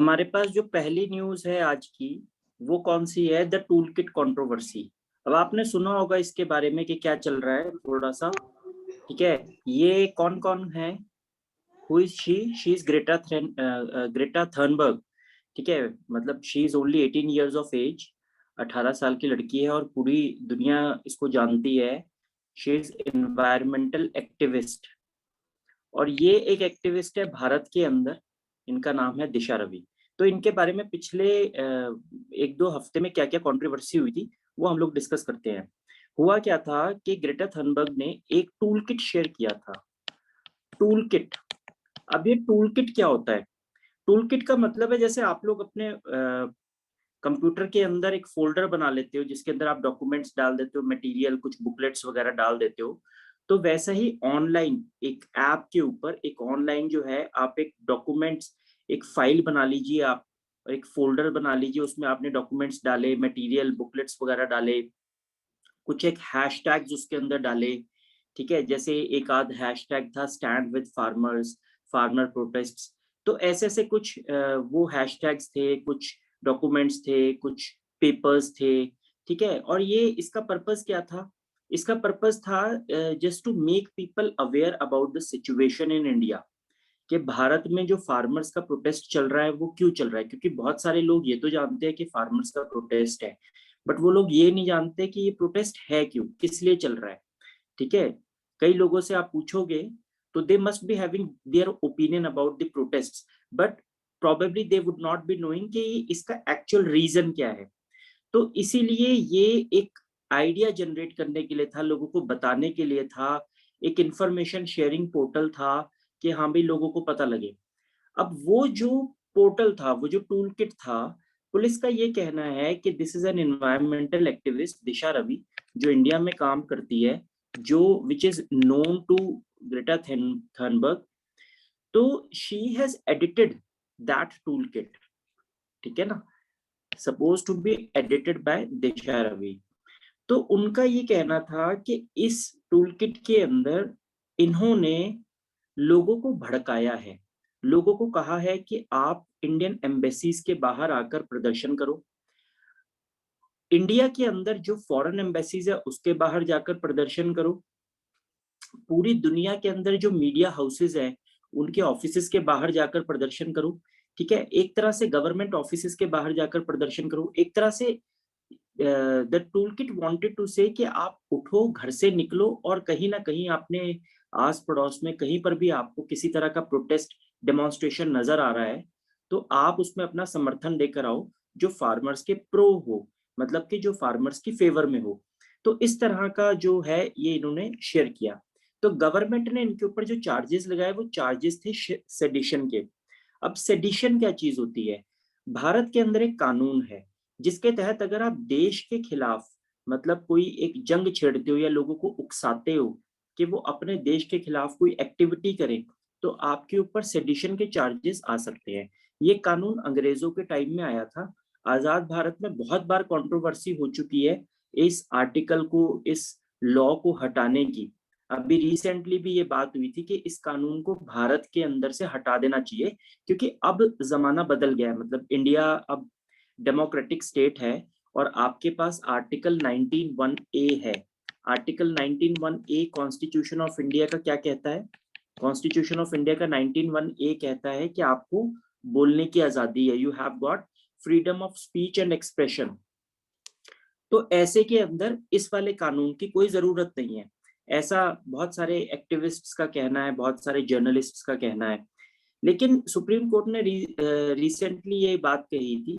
हमारे पास जो पहली न्यूज है आज की, वो कौन सी है? The tool kit controversy. अब आपने सुना होगा इसके बारे में कि क्या चल रहा है थोड़ा सा। ठीक है, ये कौन कौन है? Who is she? She is Greta Thunberg. ठीक है, मतलब she is only 18 years of age. 18 साल की लड़की है और पूरी दुनिया इसको जानती है। शी इज एनवायरमेंटल एक्टिविस्ट और ये एक एक्टिविस्ट है भारत के अंदर। इनका नाम है दिशा रवि। तो इनके बारे में पिछले 1-2 हफ्ते में क्या क्या कंट्रोवर्सी हुई थी, वो हम लोग डिस्कस करते हैं। हुआ क्या था कि ग्रेटा थनबर्ग ने एक टूल किट शेयर किया था। Tool kit. अब ये टूल किट क्या होता है? टूल किट का मतलब है जैसे आप लोग अपने कंप्यूटर के अंदर एक फोल्डर बना लेते हो जिसके अंदर आप डॉक्यूमेंट्स डाल देते हो, मटेरियल, कुछ बुकलेट्स वगैरह डाल देते हो। तो वैसा ही ऑनलाइन एक ऐप के ऊपर एक ऑनलाइन जो है आप एक डॉक्यूमेंट्स, एक फाइल बना लीजिए, आप एक फोल्डर बना लीजिए, उसमें आपने डॉक्यूमेंट्स डाले, मटेरियल, बुकलेट्स वगैरह डाले, कुछ एक हैशटैग्स उसके अंदर डाले। ठीक है, जैसे एक आध हैशटैग था stand with farmers, farmer protests. तो ऐसे ऐसे कुछ वो हैशटैग्स थे, कुछ डॉक्यूमेंट्स थे, कुछ पेपर्स थे। ठीक है, और ये इसका पर्पस क्या था? इसका पर्पस था just to make people aware about the situation in India, कि भारत में जो फार्मर्स का प्रोटेस्ट चल रहा है वो क्यों चल रहा है। क्योंकि बहुत सारे लोग ये तो जानते हैं कि फार्मर्स का प्रोटेस्ट है, बट वो लोग ये नहीं जानते कि ये प्रोटेस्ट है क्यों, किस लिए चल रहा है। ठीक है, कई लोगों से आप पूछोगे तो they must be having their opinion about the protest, but probably they would not be knowing कि इसका एक्चुअल रीजन क्या है। तो इसीलिए ये एक आइडिया जनरेट करने के लिए था, लोगों को बताने के लिए था, एक इंफॉर्मेशन शेयरिंग पोर्टल था कि हाँ भाई लोगों को पता लगे। अब वो जो पोर्टल था, वो जो टूल किट था, पुलिस का ये कहना है कि this is an environmental activist Disha Ravi, जो इंडिया में काम करती है, जो which is known to Greta Thunberg. तो she has edited that tool kit. ठीक है ना, suppose to be edited by Disha Ravi. तो उनका ये कहना था कि इस टूल किट के अंदर इन्होंने लोगों को भड़काया है, लोगों को कहा है कि आप इंडियन एम्बेसीज के बाहर आकर प्रदर्शन करो, इंडिया के अंदर जो फॉरेन एम्बेसीज है उसके बाहर जाकर प्रदर्शन करो, पूरी दुनिया के अंदर जो मीडिया हाउसेज हैं उनके ऑफिसेज के बाहर जाकर प्रदर्शन करो। ठीक है, एक तरह से गवर्नमेंट ऑफिसेज के बाहर जाकर प्रदर्शन करो। एक तरह से the tool kit wanted to say कि आप उठो, घर से निकलो और कहीं ना कहीं अपने आस पड़ोस में कहीं पर भी आपको किसी तरह का प्रोटेस्ट डेमोन्स्ट्रेशन नजर आ रहा है, तो आप उसमें अपना समर्थन लेकर आओ, जो फार्मर्स के प्रो हो, मतलब कि जो फार्मर्स की फेवर में हो। तो इस तरह का जो है ये इन्होंने शेयर किया। तो गवर्नमेंट ने इनके ऊपर जो चार्जेस लगाए वो चार्जेस थे सेडिशन के। अब सेडिशन क्या चीज होती है? भारत के अंदर एक कानून है जिसके तहत अगर आप देश के खिलाफ, मतलब कोई एक जंग छेड़ते हो या लोगों को उकसाते हो कि वो अपने देश के खिलाफ कोई एक्टिविटी करें, तो आपके ऊपर सेडिशन के चार्जेस आ सकते हैं। ये कानून अंग्रेजों के टाइम में आया था। आजाद भारत में बहुत बार कंट्रोवर्सी हो चुकी है इस आर्टिकल को, इस लॉ को हटाने की। अभी रिसेंटली भी ये बात हुई थी कि इस कानून को भारत के अंदर से हटा देना चाहिए, क्योंकि अब जमाना बदल गया है। मतलब इंडिया अब डेमोक्रेटिक स्टेट है और आपके पास आर्टिकल 19(1)(a) है। Article 19(1)(a) constitution of India का क्या कहता है? कॉन्स्टिट्यूशन ऑफ इंडिया का 19(1)(a) कहता है कि आपको बोलने की आजादी है, you have got freedom of speech and expression. तो ऐसे के अंदर इस वाले कानून की कोई जरूरत नहीं है, ऐसा बहुत सारे एक्टिविस्ट्स का कहना है, बहुत सारे जर्नलिस्ट्स का कहना है। लेकिन सुप्रीम कोर्ट ने रिसेंटली ये बात कही थी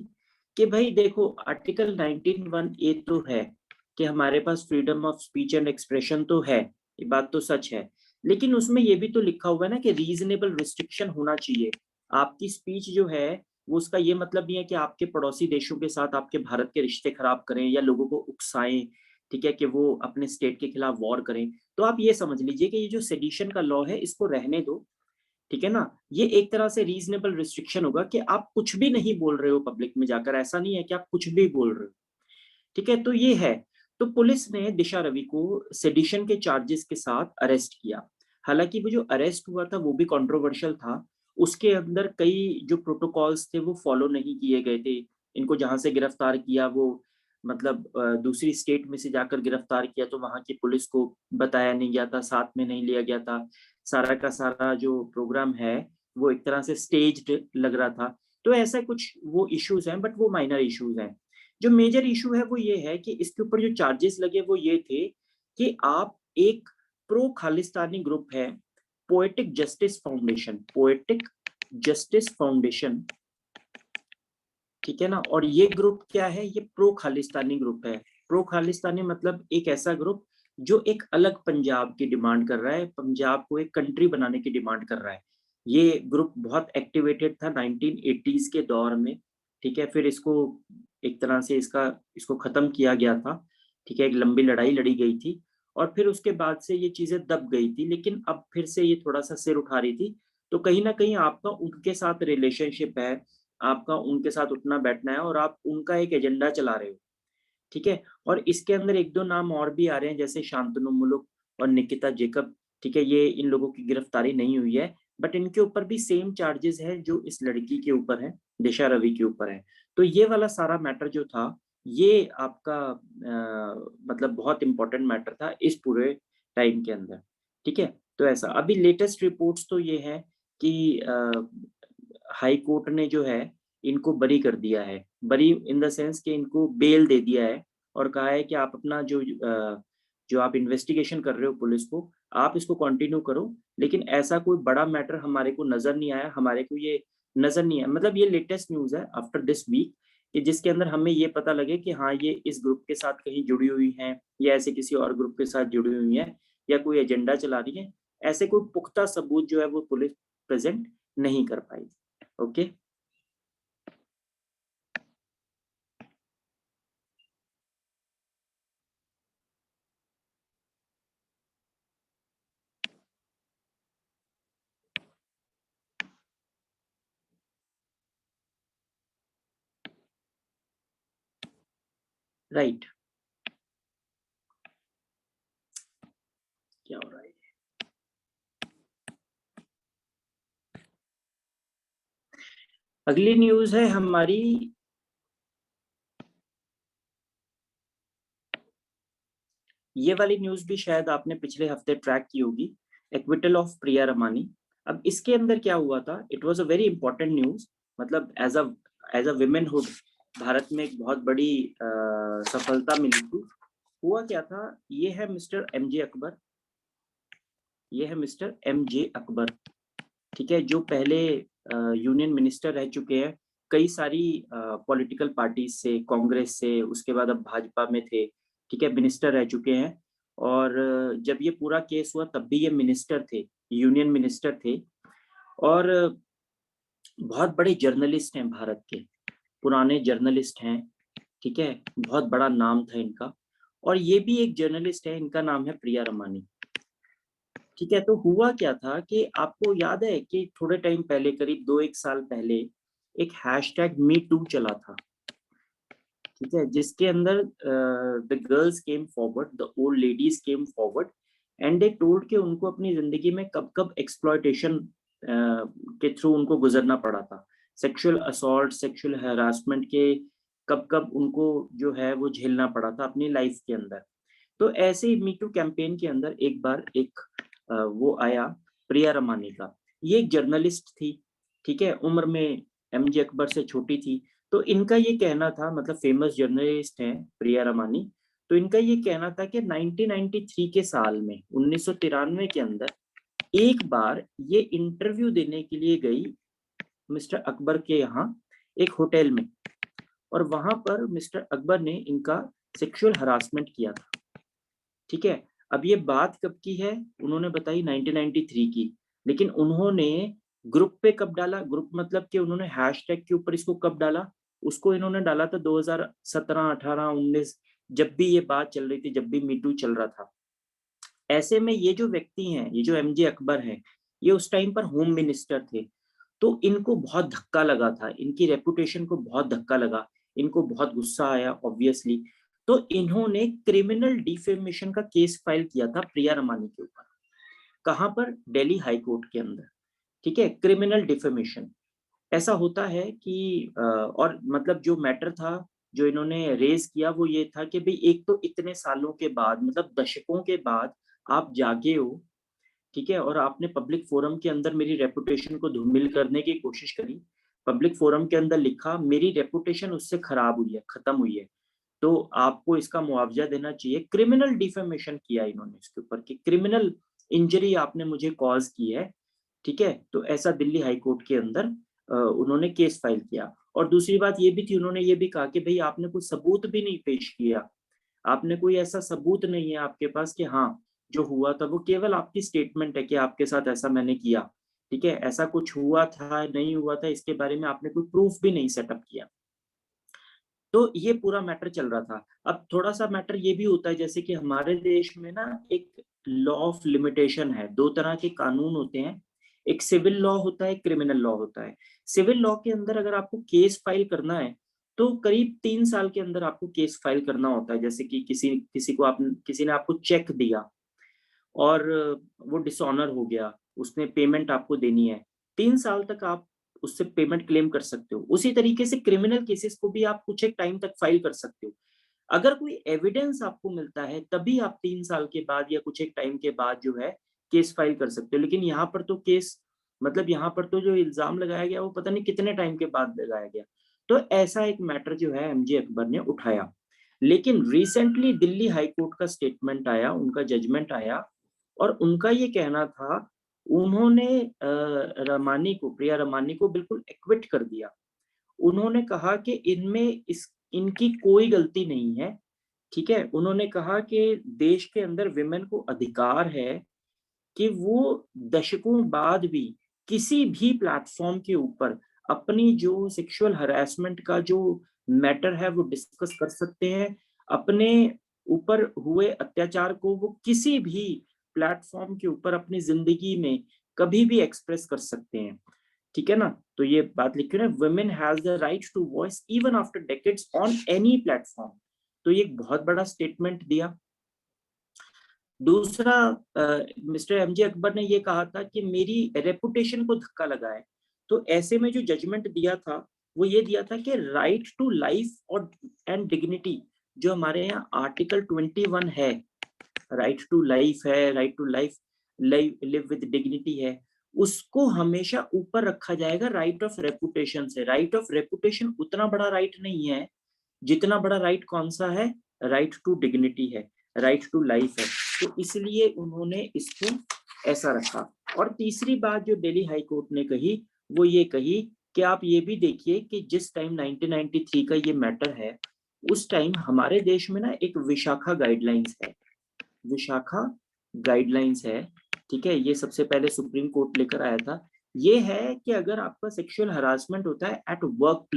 कि भाई देखो, आर्टिकल 19(1)(a) तो है कि हमारे पास freedom of speech and expression तो है, ये बात तो सच है। लेकिन उसमें ये भी तो लिखा हुआ है ना कि रीजनेबल रिस्ट्रिक्शन होना चाहिए। आपकी स्पीच जो है वो, उसका ये मतलब नहीं है कि आपके पड़ोसी देशों के साथ आपके भारत के रिश्ते खराब करें या लोगों को उकसाएं, ठीक है, कि वो अपने स्टेट के खिलाफ वॉर करें। तो आप ये समझ लीजिए कि ये जो सेडिशन का लॉ है इसको रहने दो। ठीक है ना, ये एक तरह से रीजनेबल रिस्ट्रिक्शन होगा कि आप कुछ भी नहीं बोल रहे हो पब्लिक में जाकर, ऐसा नहीं है कि आप कुछ भी बोल रहे हो। ठीक है, तो ये है। तो पुलिस ने दिशा रवि को सेडिशन के चार्जेस के साथ अरेस्ट किया। हालांकि वो जो अरेस्ट हुआ था वो भी कंट्रोवर्शियल था, उसके अंदर कई जो प्रोटोकॉल्स थे वो फॉलो नहीं किए गए थे। इनको जहां से गिरफ्तार किया वो मतलब दूसरी स्टेट में से जाकर गिरफ्तार किया, तो वहां की पुलिस को बताया नहीं गया था, साथ में नहीं लिया गया था। सारा का सारा जो प्रोग्राम है वो एक तरह से स्टेज्ड लग रहा था। तो ऐसा कुछ वो इश्यूज हैं, बट वो माइनर इश्यूज हैं। जो मेजर इशू है वो ये है कि इसके ऊपर जो चार्जेस लगे वो ये थे कि आप एक प्रो खालिस्तानी ग्रुप है, poetic justice foundation, poetic justice foundation, ठीक है ना। और ये ग्रुप क्या है, ये प्रो खालिस्तानी ग्रुप है। प्रो खालिस्तानी मतलब एक ऐसा ग्रुप जो एक अलग पंजाब की डिमांड कर रहा है, पंजाब को एक कंट्री बनाने की डिमांड कर रहा है। ये ग्रुप बहुत एक्टिवेटेड था 1980s के दौर में, ठीक है। फिर इसको एक तरह से इसको खत्म किया गया था, ठीक है। एक लंबी लड़ाई लड़ी गई थी और फिर उसके बाद से ये चीजें दब गई थी, लेकिन अब फिर से ये थोड़ा सा सिर उठा रही थी। तो कहीं ना कहीं आपका उनके साथ रिलेशनशिप है, आपका उनके साथ उठना बैठना है और आप उनका एक एजेंडा चला रहे हो, ठीक है। और इसके अंदर एक दो नाम और भी आ रहे हैं, जैसे शांतनु मुलुक और निकिता जेकब, ठीक है। ये इन लोगों की गिरफ्तारी नहीं हुई है, बट इनके ऊपर भी सेम चार्जेस है जो इस लड़की के ऊपर है, दिशा रवि के ऊपर है। तो ये वाला सारा मैटर जो था, ये आपका मतलब बहुत इंपॉर्टेंट मैटर था इस पूरे टाइम के अंदर, ठीक है। तो ऐसा अभी लेटेस्ट रिपोर्ट्स तो ये है कि हाई कोर्ट ने जो है इनको बरी कर दिया है, बरी इन द सेंस कि इनको बेल दे दिया है और कहा है कि आप अपना जो आप इन्वेस्टिगेशन कर रहे हो पुलिस को, आप इसको कंटिन्यू करो, लेकिन ऐसा कोई बड़ा मैटर हमारे को नजर नहीं आया, हमारे को ये नजर नहीं आया। मतलब ये लेटेस्ट न्यूज है आफ्टर दिस वीक, कि जिसके अंदर हमें ये पता लगे कि हाँ ये इस ग्रुप के साथ कहीं जुड़ी हुई हैं या ऐसे किसी और ग्रुप के साथ जुड़ी हुई हैं या कोई एजेंडा चला रही है। ऐसे कोई पुख्ता सबूत जो है वो पुलिस प्रेजेंट नहीं कर पाई। Okay, right. क्या हो रहा है? अगली न्यूज है हमारी, ये वाली न्यूज भी शायद आपने पिछले हफ्ते ट्रैक की होगी, एक्विटल ऑफ प्रिया रमानी। अब इसके अंदर क्या हुआ था, it was a very important news. मतलब एज अ विमेनहुड भारत में एक बहुत बड़ी सफलता मिली थी। हुआ क्या था, ये है मिस्टर एम जे अकबर, ये है मिस्टर एम जे अकबर, ठीक है। जो पहले यूनियन मिनिस्टर रह चुके हैं कई सारी पॉलिटिकल पार्टीज से, कांग्रेस से, उसके बाद अब भाजपा में थे, ठीक है, मिनिस्टर रह चुके हैं। और जब ये पूरा केस हुआ तब भी ये मिनिस्टर थे, यूनियन मिनिस्टर थे। और बहुत बड़े जर्नलिस्ट हैं भारत के, पुराने जर्नलिस्ट हैं, ठीक है। बहुत बड़ा नाम था इनका। और ये भी एक जर्नलिस्ट है, इनका नाम है प्रिया रमानी, ठीक है। तो हुआ क्या था कि आपको याद है कि थोड़े टाइम पहले, करीब 2-1 साल पहले, एक हैशटैग मी टू चला था, ठीक है, जिसके अंदर the girls came forward, the old ladies came forward and they told कि उनको अपनी जिंदगी में कब कब एक्सप्लॉयटेशन के थ्रू उनको गुजरना पड़ा था, सेक्सुअल असॉल्ट, सेक्सुअल हैरासमेंट के कब कब उनको जो है वो झेलना पड़ा था अपनी लाइफ के अंदर। तो ऐसे ही मी टू कैंपेन के अंदर एक बार एक वो आया, प्रिया रमानी का। ये एक जर्नलिस्ट थी, ठीक है, उम्र में एमजे अकबर से छोटी थी। तो इनका ये कहना था, मतलब फेमस जर्नलिस्ट हैं प्रिया रमानी, तो इनका ये कहना था कि 1993 के साल में, 1993 के अंदर एक बार ये इंटरव्यू देने के लिए गई मिस्टर अकबर के यहाँ एक होटल में, और वहां पर मिस्टर अकबर ने इनका सेक्सुअल हरासमेंट किया था, ठीक है। अब ये बात कब की है, उन्होंने बताई 1993 की, लेकिन उन्होंने ग्रुप पे कब डाला, ग्रुप मतलब कि उन्होंने हैशटैग के ऊपर इसको कब डाला, उसको इन्होंने डाला था 2017, 18, 19, जब भी ये बात चल रही थी, जब भी मीटू चल रहा था। ऐसे में ये जो व्यक्ति हैं, ये जो एमजे अकबर हैं, ये उस टाइम पर होम मिनिस्टर थे। तो इनको बहुत धक्का लगा था, इनकी रेपुटेशन को बहुत धक्का लगा, इनको बहुत गुस्सा आया ऑब्वियसली। तो इन्होंने क्रिमिनल डिफेमेशन का केस फाइल किया था प्रिया रमानी के ऊपर। कहां पर, दिल्ली हाई कोर्ट के अंदर, ठीक है, क्रिमिनल डिफेमेशन। ऐसा होता है कि और मतलब जो मैटर था जो इन्होंने रेज किया वो ये था कि भाई एक तो इतने सालों के बाद, मतलब दशकों के बाद आप जागे हो, ठीक है, और आपने पब्लिक फोरम के अंदर मेरी रेपुटेशन को धूमिल करने की कोशिश करी। पब्लिक फोरम के अंदर लिखा, मेरी रेपुटेशन उससे खराब हुई है, खत्म हुई है, तो आपको इसका मुआवजा देना चाहिए। क्रिमिनल डिफेमेशन किया इन्होंने इसके ऊपर कि क्रिमिनल इंजरी आपने मुझे कॉज की है, ठीक है। तो ऐसा दिल्ली हाई कोर्ट के अंदर उन्होंने केस फाइल किया। और दूसरी बात ये भी थी, उन्होंने ये भी कहा कि भाई आपने कोई सबूत भी नहीं पेश किया, आपने कोई ऐसा सबूत नहीं है आपके पास कि हाँ जो हुआ था वो केवल आपकी स्टेटमेंट है कि आपके साथ ऐसा मैंने किया, ठीक है, ऐसा कुछ हुआ था नहीं हुआ था इसके बारे में आपने कोई प्रूफ भी नहीं सेटअप किया। तो ये पूरा मैटर चल रहा था। अब थोड़ा सा मैटर ये भी होता है, जैसे कि हमारे देश में ना एक लॉ ऑफ लिमिटेशन है, दो तरह के कानून होते हैं, एक सिविल लॉ होता है, एक क्रिमिनल लॉ होता है। सिविल लॉ के अंदर अगर आपको केस फाइल करना है तो करीब 3 साल के अंदर आपको केस फाइल करना होता है। जैसे कि किसी ने आपको चेक दिया और वो डिसऑनर हो गया, उसने पेमेंट आपको देनी है, 3 साल तक आप उससे पेमेंट क्लेम कर सकते हो। उसी तरीके से क्रिमिनल केसेस को भी आप कुछ एक टाइम तक फाइल कर सकते हो। अगर कोई एविडेंस आपको मिलता है तभी आप 3 साल के बाद या कुछ एक टाइम के बाद जो है केस फाइल कर सकते हो। लेकिन यहाँ पर तो केस, मतलब यहाँ पर तो जो इल्जाम लगाया गया वो पता नहीं कितने टाइम के बाद लगाया गया। तो ऐसा एक मैटर जो है एमजे अकबर ने उठाया। लेकिन रिसेंटली दिल्ली हाई कोर्ट का स्टेटमेंट आया, उनका जजमेंट आया, और उनका ये कहना था, उन्होंने प्रिया रमानी को बिल्कुल एक्विट कर दिया। उन्होंने कहा कि इनकी कोई गलती नहीं है, ठीक है। उन्होंने कहा कि देश के अंदर विमेन को अधिकार है कि वो दशकों बाद भी किसी भी प्लेटफॉर्म के ऊपर अपनी जो सेक्सुअल हरासमेंट का जो मैटर है वो डिस्कस कर सकते हैं। अपने ऊपर हुए अत्याचार को वो किसी भी प्लेटफॉर्म के ऊपर अपनी जिंदगी में कभी भी एक्सप्रेस कर सकते हैं, ठीक है ना। तो ये बात लिखी है, women has the right to voice even after decades on any platform. तो ये एक बहुत बड़ा स्टेटमेंट दिया। दूसरा, मिस्टर एमजे अकबर ने ये कहा था कि मेरी रेपुटेशन को धक्का लगा है। तो ऐसे में जो जजमेंट दिया था वो ये दिया था कि राइट टू लाइफ और एंड डिग्निटी, जो हमारे यहाँ आर्टिकल 21 है, राइट टू लाइफ है, right to life, live with dignity है, उसको हमेशा ऊपर रखा जाएगा राइट ऑफ रेपुटेशन से। राइट ऑफ रेपुटेशन उतना बड़ा राइट नहीं है जितना बड़ा राइट कौन सा है, राइट टू डिग्निटी है, राइट टू लाइफ है। तो इसलिए उन्होंने इसको ऐसा रखा। और तीसरी बात जो दिल्ली हाई कोर्ट ने कही वो ये कही कि आप ये भी देखिए कि जिस टाइम 1993 का ये मैटर है, उस टाइम हमारे देश में ना एक विशाखा गाइडलाइंस है, विशाखा गाइडलाइंस है, ठीक है। ये सबसे पहले सुप्रीम कोर्ट लेकर आया था। ये है कि अगर आपका सेक्सुअल हरासमेंट होता है एट वर्क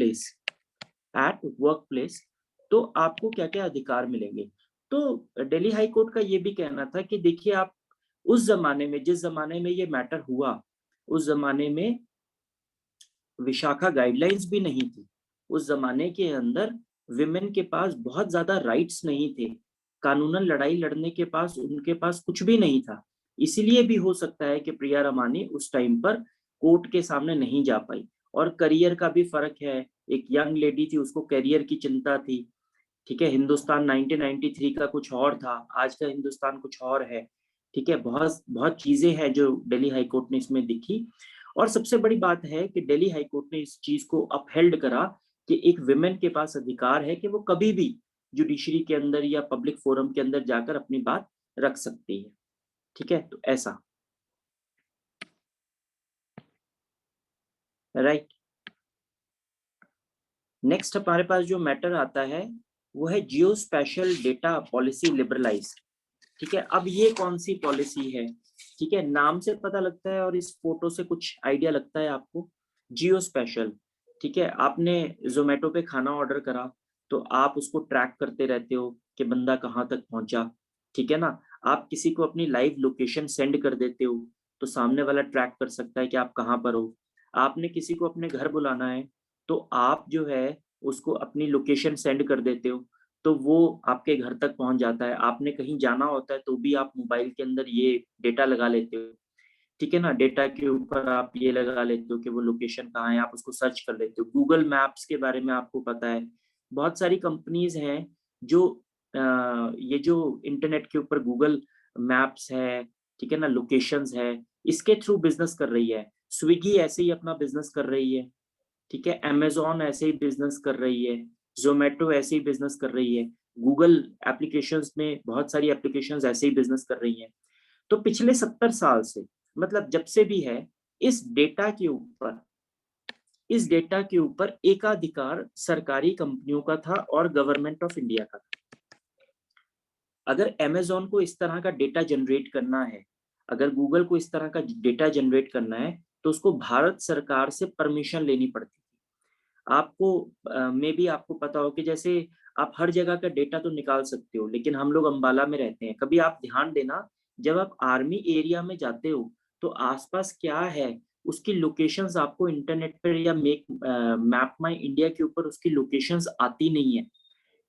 प्लेस, तो आपको क्या क्या अधिकार मिलेंगे। तो दिल्ली हाई कोर्ट का ये भी कहना था कि देखिए आप उस जमाने में, जिस जमाने में ये मैटर हुआ, उस जमाने में विशाखा गाइडलाइंस भी नहीं थी। उस जमाने के अंदर विमेन के पास बहुत ज्यादा राइट्स नहीं थे, कानूनन लड़ाई लड़ने के पास उनके पास कुछ भी नहीं था। इसीलिए भी हो सकता है कि प्रिया रमानी उस टाइम पर कोर्ट के सामने नहीं जा पाई। और करियर का भी फर्क है, एक यंग लेडी थी, उसको करियर की चिंता थी, ठीक है। हिंदुस्तान 1993 का कुछ और था, आज का हिंदुस्तान कुछ और है, ठीक है। बहुत बहुत चीजें हैं जो दिल्ली हाई कोर्ट ने इसमें दिखी। और सबसे बड़ी बात है कि दिल्ली हाई कोर्ट ने इस चीज को अपहेल्ड करा कि एक विमेन के पास अधिकार है कि वो कभी भी जुडिशरी के अंदर या पब्लिक फोरम के अंदर जाकर अपनी बात रख सकती है, ठीक है। तो ऐसा, राइट। नेक्स्ट हमारे पास जो मैटर आता है वो है जियो स्पेशल डेटा पॉलिसी लिबरलाइज, ठीक है। अब ये कौन सी पॉलिसी है, ठीक है, नाम से पता लगता है और इस फोटो से कुछ आइडिया लगता है आपको। जियो स्पेशल, ठीक है। आपने जोमेटो पे खाना ऑर्डर करा तो आप उसको ट्रैक करते रहते हो कि बंदा कहाँ तक पहुंचा, ठीक है ना। आप किसी को अपनी लाइव लोकेशन सेंड कर देते हो तो सामने वाला ट्रैक कर सकता है कि आप कहाँ पर हो। आपने किसी को अपने घर बुलाना है तो आप जो है उसको अपनी लोकेशन सेंड कर देते हो तो वो आपके घर तक पहुंच जाता है। आपने कहीं जाना होता है तो भी आप मोबाइल के अंदर ये डेटा लगा लेते हो। ठीक है ना। डेटा के ऊपर आप ये लगा लेते हो कि वो लोकेशन कहाँ है, आप उसको सर्च कर लेते हो। गूगल मैप्स के बारे में आपको पता है, बहुत सारी कंपनीज हैं जो ये जो इंटरनेट के ऊपर गूगल मैप्स है, ठीक है ना, लोकेशंस है, इसके थ्रू बिजनेस कर रही है। स्विगी ऐसे ही अपना बिजनेस कर रही है, ठीक है। अमेजोन ऐसे ही बिजनेस कर रही है, जोमेटो ऐसे ही बिजनेस कर रही है, गूगल एप्लीकेशंस में बहुत सारी एप्लीकेशंस ऐसे ही बिजनेस कर रही हैं। तो पिछले 70 साल से, मतलब जब से भी है, इस डेटा के ऊपर इस डेटा के ऊपर एकाधिकार सरकारी कंपनियों का था और गवर्नमेंट ऑफ इंडिया का था। अगर अमेजोन को इस तरह का डेटा जनरेट करना है, अगर गूगल को इस तरह का डेटा जनरेट करना है, तो उसको भारत सरकार से परमिशन लेनी पड़ती है। आपको मे बी आपको पता हो कि जैसे आप हर जगह का डेटा तो निकाल सकते हो, लेकिन हम लोग अंबाला में रहते हैं। कभी आप ध्यान देना, जब आप आर्मी एरिया में जाते हो तो आसपास क्या है, उसकी लोकेशंस आपको इंटरनेट पर या मैप माई इंडिया के ऊपर उसकी लोकेशंस आती नहीं है,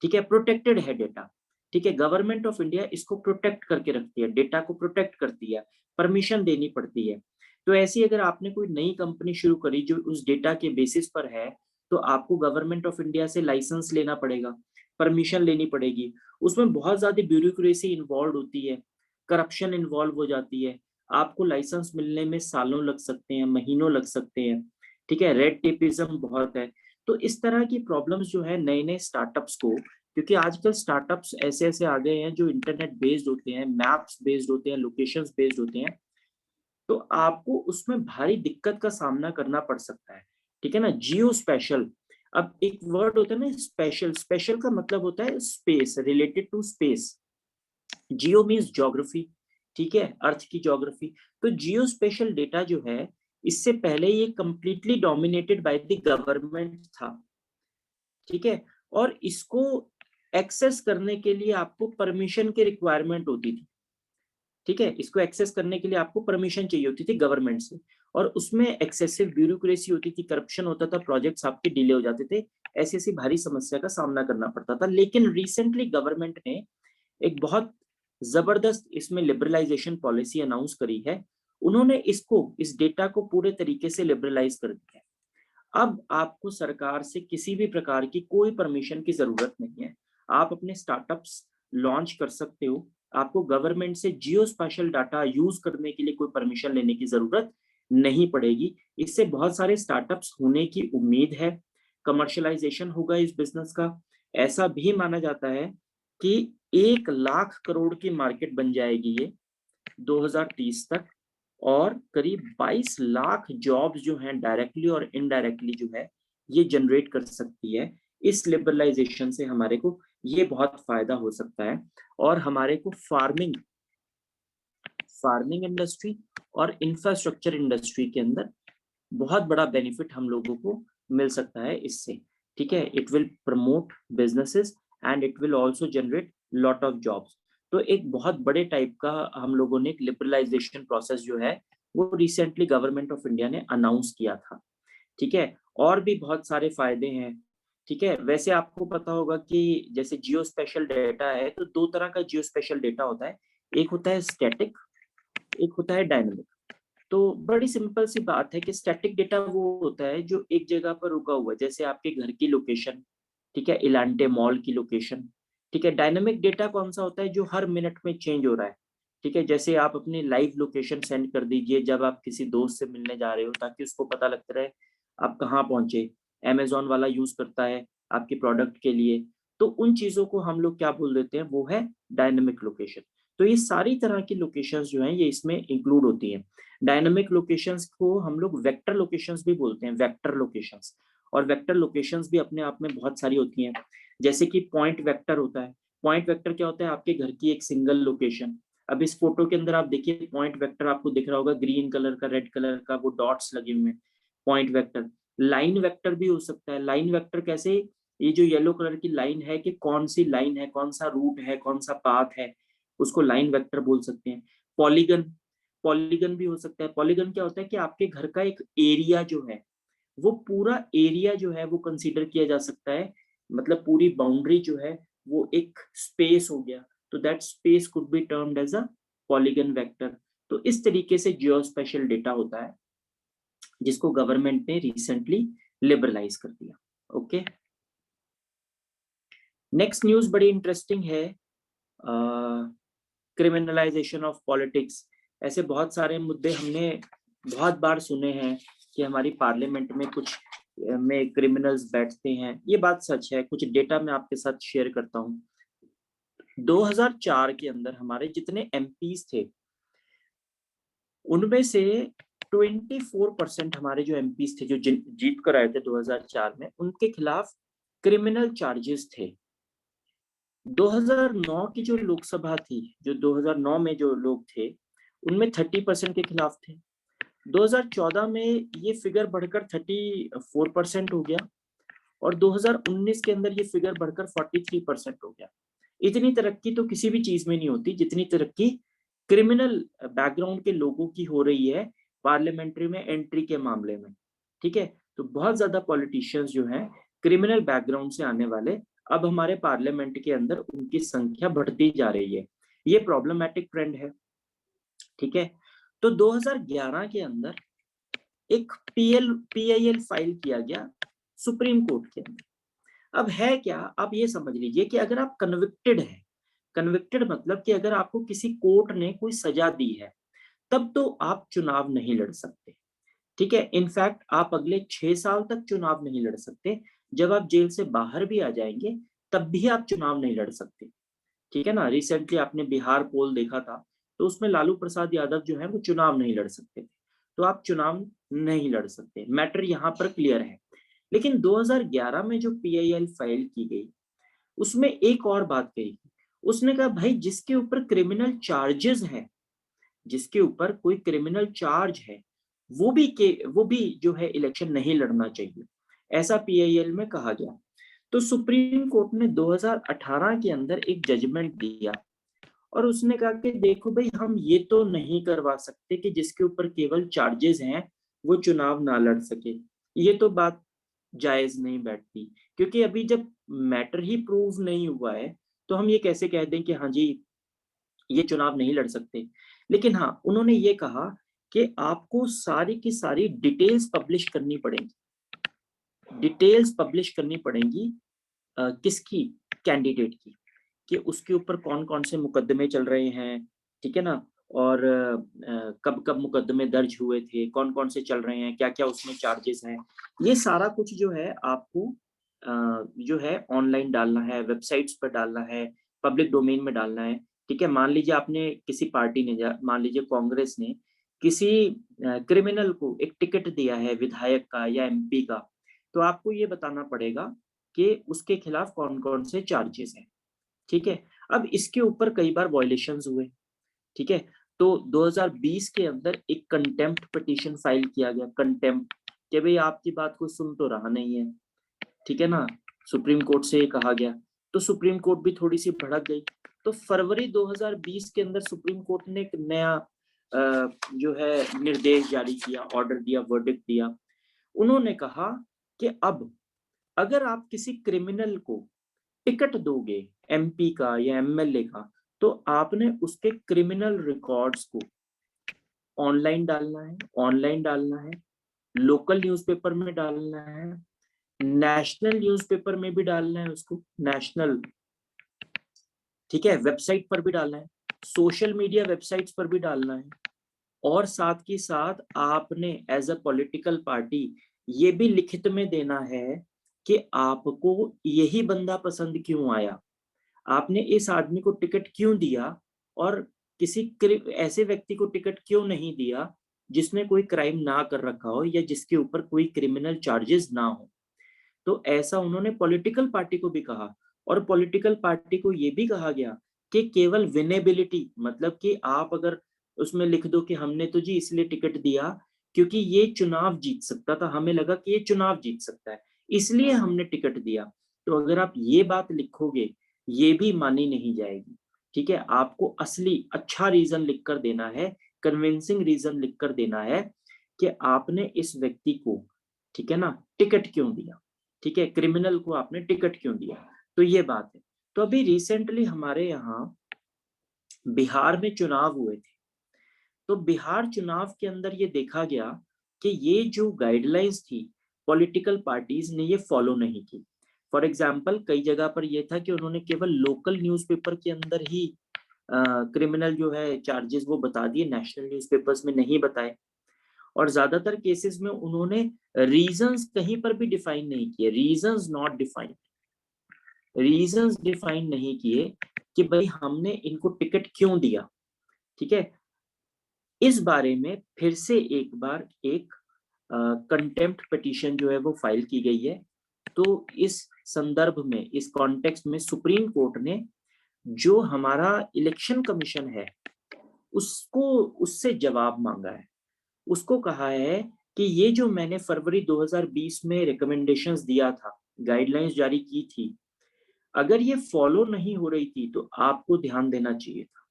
ठीक है। प्रोटेक्टेड है डेटा, ठीक है। गवर्नमेंट ऑफ इंडिया इसको प्रोटेक्ट करके रखती है, डेटा को प्रोटेक्ट करती है, परमिशन देनी पड़ती है। तो ऐसी अगर आपने कोई नई कंपनी शुरू करी जो उस डेटा के बेसिस पर है, तो आपको गवर्नमेंट ऑफ इंडिया से लाइसेंस लेना पड़ेगा, परमिशन लेनी पड़ेगी। उसमें बहुत ज्यादा ब्यूरोक्रेसी इन्वॉल्व होती है, करप्शन इन्वॉल्व हो जाती है। आपको लाइसेंस मिलने में सालों लग सकते हैं, महीनों लग सकते हैं, ठीक है। रेड टेपिज्म बहुत है। तो इस तरह की प्रॉब्लम्स जो है नए नए स्टार्टअप्स को, क्योंकि आजकल स्टार्टअप्स ऐसे ऐसे आ गए हैं जो इंटरनेट बेस्ड होते हैं, मैप्स बेस्ड होते हैं, लोकेशंस बेस्ड होते हैं, तो आपको उसमें भारी दिक्कत का सामना करना पड़ सकता है, ठीक है ना। जियो स्पेशल, अब एक वर्ड होता है ना स्पेशल, स्पेशल का मतलब होता है space, related to space. Geo means geography, ठीक है, अर्थ की ज्योग्राफी। तो जियो स्पेशल डेटा जो है, इससे पहले ये completely dominated by the government था, ठीक है। और इसको एक्सेस करने के लिए आपको परमिशन की रिक्वायरमेंट होती थी, ठीक है। इसको एक्सेस करने के लिए आपको परमिशन चाहिए होती थी गवर्नमेंट से, और उसमें एक्सेसिव ब्यूरोक्रेसी होती थी, करप्शन होता था, प्रोजेक्ट्स आपके डिले हो जाते थे, ऐसी ऐसी भारी समस्या का सामना करना पड़ता था। लेकिन रिसेंटली गवर्नमेंट ने एक बहुत जबरदस्त इसमें लिबरलाइजेशन पॉलिसी अनाउंस करी है। उन्होंने इस डेटा को पूरे तरीके से लिबरलाइज कर दिया है। अब आपको सरकार से किसी भी प्रकार की कोई परमिशन की जरूरत नहीं है, आप अपने स्टार्टअप्स लॉन्च कर सकते हो। आपको गवर्नमेंट से जियो स्पेशल डाटा यूज करने के लिए कोई परमिशन लेने की जरूरत नहीं पड़ेगी। इससे बहुत सारे स्टार्टअप्स होने की उम्मीद है, कमर्शलाइजेशन होगा इस बिजनेस का। ऐसा भी माना जाता है कि 1 लाख करोड़ की मार्केट बन जाएगी ये 2030 तक, और करीब 22 लाख जॉब्स जो हैं डायरेक्टली और इनडायरेक्टली जो है ये जनरेट कर सकती है। इस लिबरलाइजेशन से हमारे को ये बहुत फायदा हो सकता है, और हमारे को फार्मिंग फार्मिंग इंडस्ट्री और इंफ्रास्ट्रक्चर इंडस्ट्री के अंदर बहुत बड़ा बेनिफिट हम लोगों को मिल सकता है इससे, ठीक है। It will promote businesses and it will also generate lot of jobs. तो एक बहुत बड़े टाइप का हम लोगों ने एक लिबरलाइजेशन प्रोसेस जो है वो रिसेंटली गवर्नमेंट ऑफ इंडिया ने अनाउंस किया था, ठीक है। और भी बहुत सारे फायदे हैं, ठीक है। वैसे आपको पता होगा कि जैसे जियो स्पेशल डेटा है, तो दो तरह का जियो स्पेशल डेटा होता है, एक होता है स्टैटिक, एक होता है डायनेमिक। तो बड़ी सिंपल सी बात है कि स्टैटिक डेटा वो होता है जो एक जगह पर रुका हुआ है, जैसे आपके घर की लोकेशन, ठीक है, इलांटे मॉल की लोकेशन, ठीक है। डायनामिक डेटा कौन सा होता है, जो हर मिनट में चेंज हो रहा है, ठीक है। जैसे आप अपनी लाइव लोकेशन सेंड कर दीजिए जब आप किसी दोस्त से मिलने जा रहे हो, ताकि उसको पता लगता रहे आप कहाँ पहुंचे। अमेजोन वाला यूज करता है आपके प्रोडक्ट के लिए। तो उन चीजों को हम लोग क्या बोल देते हैं, वो है डायनामिक लोकेशन। तो ये सारी तरह की लोकेशंस जो हैं ये इसमें इंक्लूड होती हैं। डायनामिक लोकेशंस को हम लोग वेक्टर लोकेशंस भी बोलते हैं, वेक्टर लोकेशंस। और वेक्टर लोकेशंस भी अपने आप में बहुत सारी होती हैं, जैसे कि पॉइंट वेक्टर होता है। पॉइंट वेक्टर क्या होता है, आपके घर की एक सिंगल लोकेशन। अब इस फोटो के अंदर आप देखिए पॉइंट वेक्टर आपको दिख रहा होगा, ग्रीन कलर का, रेड कलर का, वो डॉट्स लगे हुए हैं, पॉइंट वेक्टर। लाइन वेक्टर भी हो सकता है। लाइन वेक्टर कैसे, ये जो येलो कलर की लाइन है कि कौन सी लाइन है, कौन सा रूट है, कौन सा पाथ है, उसको लाइन वेक्टर बोल सकते हैं। पॉलीगन, पॉलीगन भी हो सकता है। पॉलीगन क्या होता है कि आपके घर का एक एरिया जो है, वो पूरा एरिया जो है वो कंसीडर किया जा सकता है, मतलब पूरी बाउंड्री जो है वो एक स्पेस हो गया, तो that space could be termed as a polygon vector. तो इस तरीके से जियो स्पेशल डेटा होता है जिसको गवर्नमेंट ने रिसेंटली लिबरलाइज कर दिया। ओके, नेक्स्ट न्यूज बड़ी इंटरेस्टिंग है, क्रिमिनलाइजेशन ऑफ पॉलिटिक्स। ऐसे बहुत सारे मुद्दे हमने बहुत बार सुने हैं कि हमारी पार्लियामेंट में कुछ में क्रिमिनल्स बैठते हैं, ये बात सच है। कुछ डेटा मैं आपके साथ शेयर करता हूँ। 2004 के अंदर हमारे जितने एमपीज थे उनमें से 24% हमारे जो एमपीज थे जो जीत कर आए थे 2004 में, उनके खिलाफ क्रिमिनल चार्जेस थे। 2009 की जो लोकसभा थी, जो 2009 में जो लोग थे उनमें 30% के खिलाफ थे। 2014 में ये फिगर बढ़कर 34% हो गया और 2019 के अंदर ये फिगर बढ़कर 43% हो गया। इतनी तरक्की तो किसी भी चीज में नहीं होती जितनी तरक्की क्रिमिनल बैकग्राउंड के लोगों की हो रही है पार्लियामेंट्री में एंट्री के मामले में। ठीक है, तो बहुत ज्यादा पॉलिटिशियंस जो हैं क्रिमिनल बैकग्राउंड से आने वाले, अब हमारे पार्लियामेंट के अंदर उनकी संख्या बढ़ती जा रही है। ये प्रॉब्लमैटिक ट्रेंड है। ठीक है, तो 2011 के अंदर एक पीआईएल फाइल किया गया सुप्रीम कोर्ट के अंदर। अब है क्या, आप ये समझ लीजिए कि अगर आप कन्विक्टेड है, कन्विक्टेड मतलब कि अगर आपको किसी कोर्ट ने कोई सजा दी है तब तो आप चुनाव नहीं लड़ सकते। ठीक है, इनफैक्ट आप अगले 6 साल तक चुनाव नहीं लड़ सकते। जब आप जेल से बाहर भी आ जाएंगे तब भी आप चुनाव नहीं लड़ सकते। ठीक है ना, रिसेंटली आपने बिहार पोल देखा था, तो उसमें लालू प्रसाद यादव जो है वो चुनाव नहीं लड़ सकते थे। तो आप चुनाव नहीं लड़ सकते, मैटर यहाँ पर क्लियर है। लेकिन 2011 में जो पीआईएल फाइल की गई उसमें एक और बात कही। उसने कहा भाई जिसके ऊपर क्रिमिनल चार्जेस है, जिसके ऊपर कोई क्रिमिनल चार्ज है, वो भी जो है इलेक्शन नहीं लड़ना चाहिए, ऐसा पीआईएल में कहा गया। तो सुप्रीम कोर्ट ने 2018 के अंदर एक जजमेंट दिया और उसने कहा कि देखो भाई हम ये तो नहीं करवा सकते कि जिसके ऊपर केवल चार्जेस हैं वो चुनाव ना लड़ सके। ये तो बात जायज नहीं बैठती, क्योंकि अभी जब मैटर ही प्रूव नहीं हुआ है तो हम ये कैसे कह दें कि हाँ जी ये चुनाव नहीं लड़ सकते। लेकिन हाँ, उन्होंने ये कहा कि आपको सारी की सारी डिटेल्स पब्लिश करनी पड़ेगी, डिटेल्स पब्लिश करनी पड़ेंगी किसकी, कैंडिडेट की, कि उसके ऊपर कौन कौन से मुकदमे चल रहे हैं। ठीक है ना, और कब कब मुकदमे दर्ज हुए थे, कौन कौन से चल रहे हैं, क्या क्या उसमें चार्जेस हैं, ये सारा कुछ जो है आपको जो है ऑनलाइन डालना है, वेबसाइट्स पर डालना है, पब्लिक डोमेन में डालना है। ठीक है, मान लीजिए आपने किसी पार्टी ने, मान लीजिए कांग्रेस ने किसी क्रिमिनल को एक टिकट दिया है विधायक का या एमपी का, तो आपको ये बताना पड़ेगा कि उसके खिलाफ कौन कौन से चार्जेस हैं। ठीक है, अब इसके ऊपर कई बार वायलेशंस हुए। ठीक है, तो 2020 के अंदर एक कंटेम्प्ट पिटीशन फाइल किया गया, कंटेम्प्ट, कि भाई आपकी बात को सुन तो रहा नहीं है। ठीक है ना, सुप्रीम कोर्ट से कहा गया, तो सुप्रीम कोर्ट भी थोड़ी सी भड़क गई। तो फरवरी 2020 के अंदर सुप्रीम कोर्ट ने एक नया जो है निर्देश जारी किया, ऑर्डर दिया, वर्डिक्ट दिया। उन्होंने कहा कि अब अगर आप किसी क्रिमिनल को टिकट दोगे, एमपी का या एमएलए का, तो आपने उसके क्रिमिनल रिकॉर्ड्स को ऑनलाइन डालना है, ऑनलाइन डालना है, लोकल न्यूज़पेपर में डालना है, नेशनल न्यूज़पेपर में भी डालना है उसको, नेशनल, ठीक है, वेबसाइट पर भी डालना है, सोशल मीडिया वेबसाइट्स पर भी डालना है, और साथ ही साथ आपने एज अ पॉलिटिकल पार्टी ये भी लिखित में देना है कि आपको यही बंदा पसंद क्यों आया, आपने इस आदमी को टिकट क्यों दिया, और किसी ऐसे व्यक्ति को टिकट क्यों नहीं दिया जिसने कोई क्राइम ना कर रखा हो या जिसके ऊपर कोई क्रिमिनल चार्जेस ना हो। तो ऐसा उन्होंने पॉलिटिकल पार्टी को भी कहा, और पॉलिटिकल पार्टी को ये भी कहा गया कि केवल विनेबिलिटी, मतलब कि आप अगर उसमें लिख दो कि हमने तो जी इसलिए टिकट दिया क्योंकि ये चुनाव जीत सकता था, हमें लगा कि ये चुनाव जीत सकता है इसलिए हमने टिकट दिया, तो अगर आप ये बात लिखोगे ये भी मानी नहीं जाएगी। ठीक है, आपको असली अच्छा रीजन लिखकर देना है, कन्विंसिंग रीजन लिखकर देना है कि आपने इस व्यक्ति को, ठीक है ना, टिकट क्यों दिया, ठीक है, क्रिमिनल को आपने टिकट क्यों दिया। तो ये बात है। तो अभी रिसेंटली हमारे यहाँ बिहार में चुनाव हुए थे, तो बिहार चुनाव के अंदर ये देखा गया कि ये जो गाइडलाइंस थी पॉलिटिकल पार्टीज ने ये फॉलो नहीं की। फॉर एग्जाम्पल कई जगह पर ये था कि उन्होंने केवल लोकल न्यूज़पेपर के अंदर ही क्रिमिनल जो है चार्जेस वो बता दिए, नेशनल न्यूज़पेपर्स में नहीं बताए। और ज्यादातर केसेस में उन्होंने रीजंस कहीं पर भी डिफाइन नहीं किए, रीजंस डिफाइन नहीं किए कि भाई हमने इनको टिकट क्यों दिया। ठीक है, इस बारे में फिर से एक बार एक कंटेम्प्ट पिटीशन जो है वो फाइल की गई है। तो इस संदर्भ में, इस कॉन्टेक्स्ट में सुप्रीम कोर्ट ने जो हमारा इलेक्शन कमीशन है उसको, उससे जवाब मांगा है। उसको कहा है कि ये जो मैंने फरवरी 2020 में रिकमेंडेशंस दिया था, गाइडलाइंस जारी की थी, अगर ये फॉलो नहीं हो रही थी तो आपको ध्यान देना चाहिए था।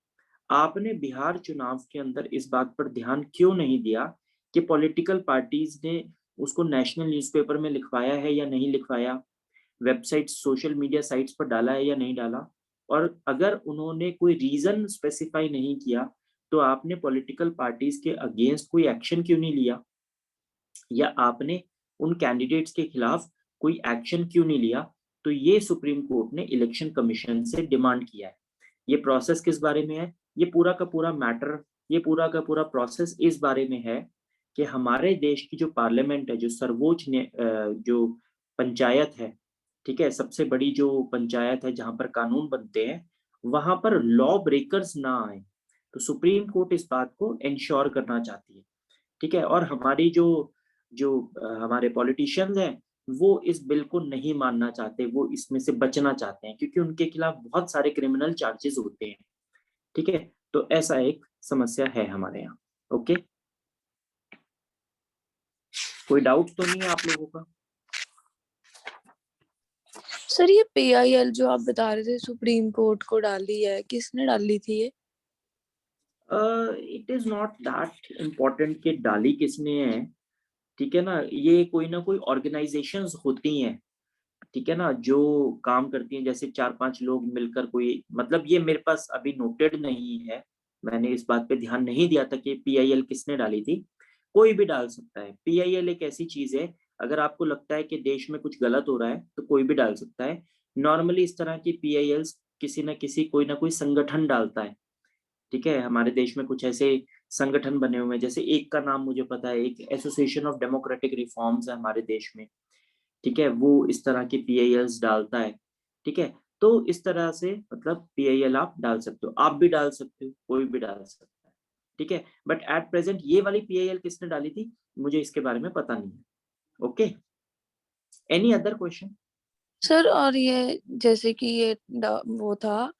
आपने बिहार चुनाव के अंदर इस बात पर ध्यान क्यों नहीं दिया कि पॉलिटिकल पार्टीज ने उसको नेशनल न्यूज़पेपर में लिखवाया है या नहीं लिखवाया, वेबसाइट सोशल मीडिया साइट्स पर डाला है या नहीं डाला। और अगर उन्होंने कोई रीजन स्पेसिफाई नहीं किया तो आपने पॉलिटिकल पार्टीज के अगेंस्ट कोई एक्शन क्यों नहीं लिया, या आपने उन कैंडिडेट्स के खिलाफ कोई एक्शन क्यों नहीं लिया। तो ये सुप्रीम कोर्ट ने इलेक्शन कमीशन से डिमांड किया है। ये प्रोसेस किस बारे में है, ये पूरा का पूरा मैटर, ये पूरा का पूरा प्रोसेस इस बारे में है कि हमारे देश की जो पार्लियामेंट है, जो सर्वोच्च जो पंचायत है, ठीक है, सबसे बड़ी जो पंचायत है जहां पर कानून बनते हैं, वहां पर लॉ ब्रेकर्स ना आए। तो सुप्रीम कोर्ट इस बात को इंश्योर करना चाहती है। ठीक है, और हमारी जो जो हमारे पॉलिटिशियंस हैं वो इस बिल को नहीं मानना चाहते, वो इसमें से बचना चाहते हैं क्योंकि उनके खिलाफ बहुत सारे क्रिमिनल चार्जेस होते हैं। ठीक है, तो ऐसा एक समस्या है हमारे यहाँ। ओके, कोई डाउट तो नहीं है आप लोगों का? सर ये पीआईएल जो आप बता रहे थे सुप्रीम कोर्ट को डाली है, किसने डाली थी ये? It is not that important कि डाली किसने है। ठीक है ना, ये कोई ना कोई ऑर्गेनाइजेशंस होती हैं, ठीक है ना, जो काम करती हैं, जैसे 4-5 लोग मिलकर कोई, मतलब ये मेरे पास अभी नोटेड नहीं है, मैंने इस बात पे ध्यान नहीं दिया था कि पीआईएल किसने डाली थी। कोई भी डाल सकता है। पीआईएल एक ऐसी चीज है, अगर आपको लगता है कि देश में कुछ गलत हो रहा है तो कोई भी डाल सकता है। नॉर्मली इस तरह की पीआईएल्स किसी न किसी, कोई ना कोई संगठन डालता है। ठीक है, हमारे देश में कुछ ऐसे संगठन बने हुए हैं, जैसे एक का नाम मुझे पता है, एक एसोसिएशन ऑफ डेमोक्रेटिक रिफॉर्म्स है हमारे देश में। ठीक है, वो इस तरह की पीआईएल्स डालता है। ठीक है, तो इस तरह से मतलब पीआईएल आप डाल सकते हो, आप भी डाल सकते हो, कोई भी डाल सकता है। ठीक है, बट एट प्रेजेंट ये वाली पीआईएल किसने डाली थी मुझे इसके बारे में पता नहीं है। Okay, any other question? Sir और ये जैसे कि ये वो था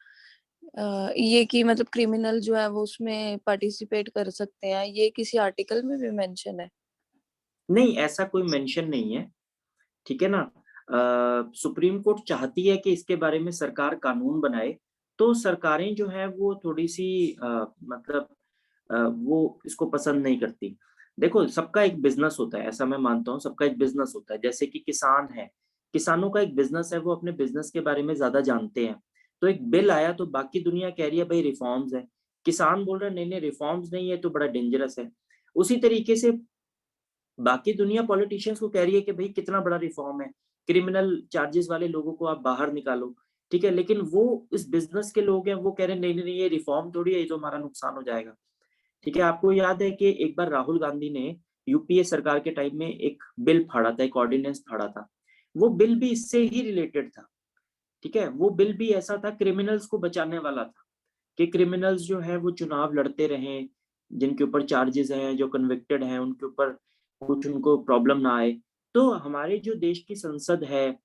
ये कि मतलब क्रिमिनल जो है वो उसमें पार्टिसिपेट कर सकते हैं, ये किसी आर्टिकल में भी मेंशन है? नहीं, ऐसा कोई मेंशन नहीं है। ठीक है ना, सुप्रीम कोर्ट चाहती है कि इसके बारे में सरकार कानून बनाए, तो सरकारें जो है वो थोड़ी सी मतलब वो इसको पसंद नहीं करती। देखो, सबका एक बिजनेस होता है, ऐसा मैं मानता हूँ, सबका एक बिजनेस होता है। जैसे कि किसान है, किसानों का एक बिजनेस है, वो अपने बिजनेस के बारे में ज्यादा जानते हैं। तो एक बिल आया तो बाकी दुनिया कह रही है भाई रिफॉर्म्स है, किसान बोल रहा है नहीं नहीं रिफॉर्म्स नहीं है तो बड़ा डेंजरस है। उसी तरीके से बाकी दुनिया पॉलिटिशियंस को कह रही है कि भाई कितना बड़ा रिफॉर्म है, क्रिमिनल चार्जेस वाले लोगों को आप बाहर निकालो। ठीक है, लेकिन वो इस बिजनेस के लोग हैं, वो कह रहे हैं नहीं नहीं नहीं, ये रिफॉर्म थोड़ी है, ये तो हमारा नुकसान हो जाएगा। ठीक है, आपको याद है कि एक बार राहुल गांधी ने यूपीए सरकार के टाइम में एक बिल फाड़ा था, एक ऑर्डिनेंस फाड़ा था। वो बिल भी इससे ही रिलेटेड था। ठीक है, वो बिल भी ऐसा था, क्रिमिनल्स को बचाने वाला था कि क्रिमिनल्स जो है वो चुनाव लड़ते रहें, जिनके ऊपर चार्जेस हैं, जो कन्विक्टेड हैं, उनके ऊपर कुछ उनको प्रॉब्लम ना आए। तो हमारे जो देश की संसद है,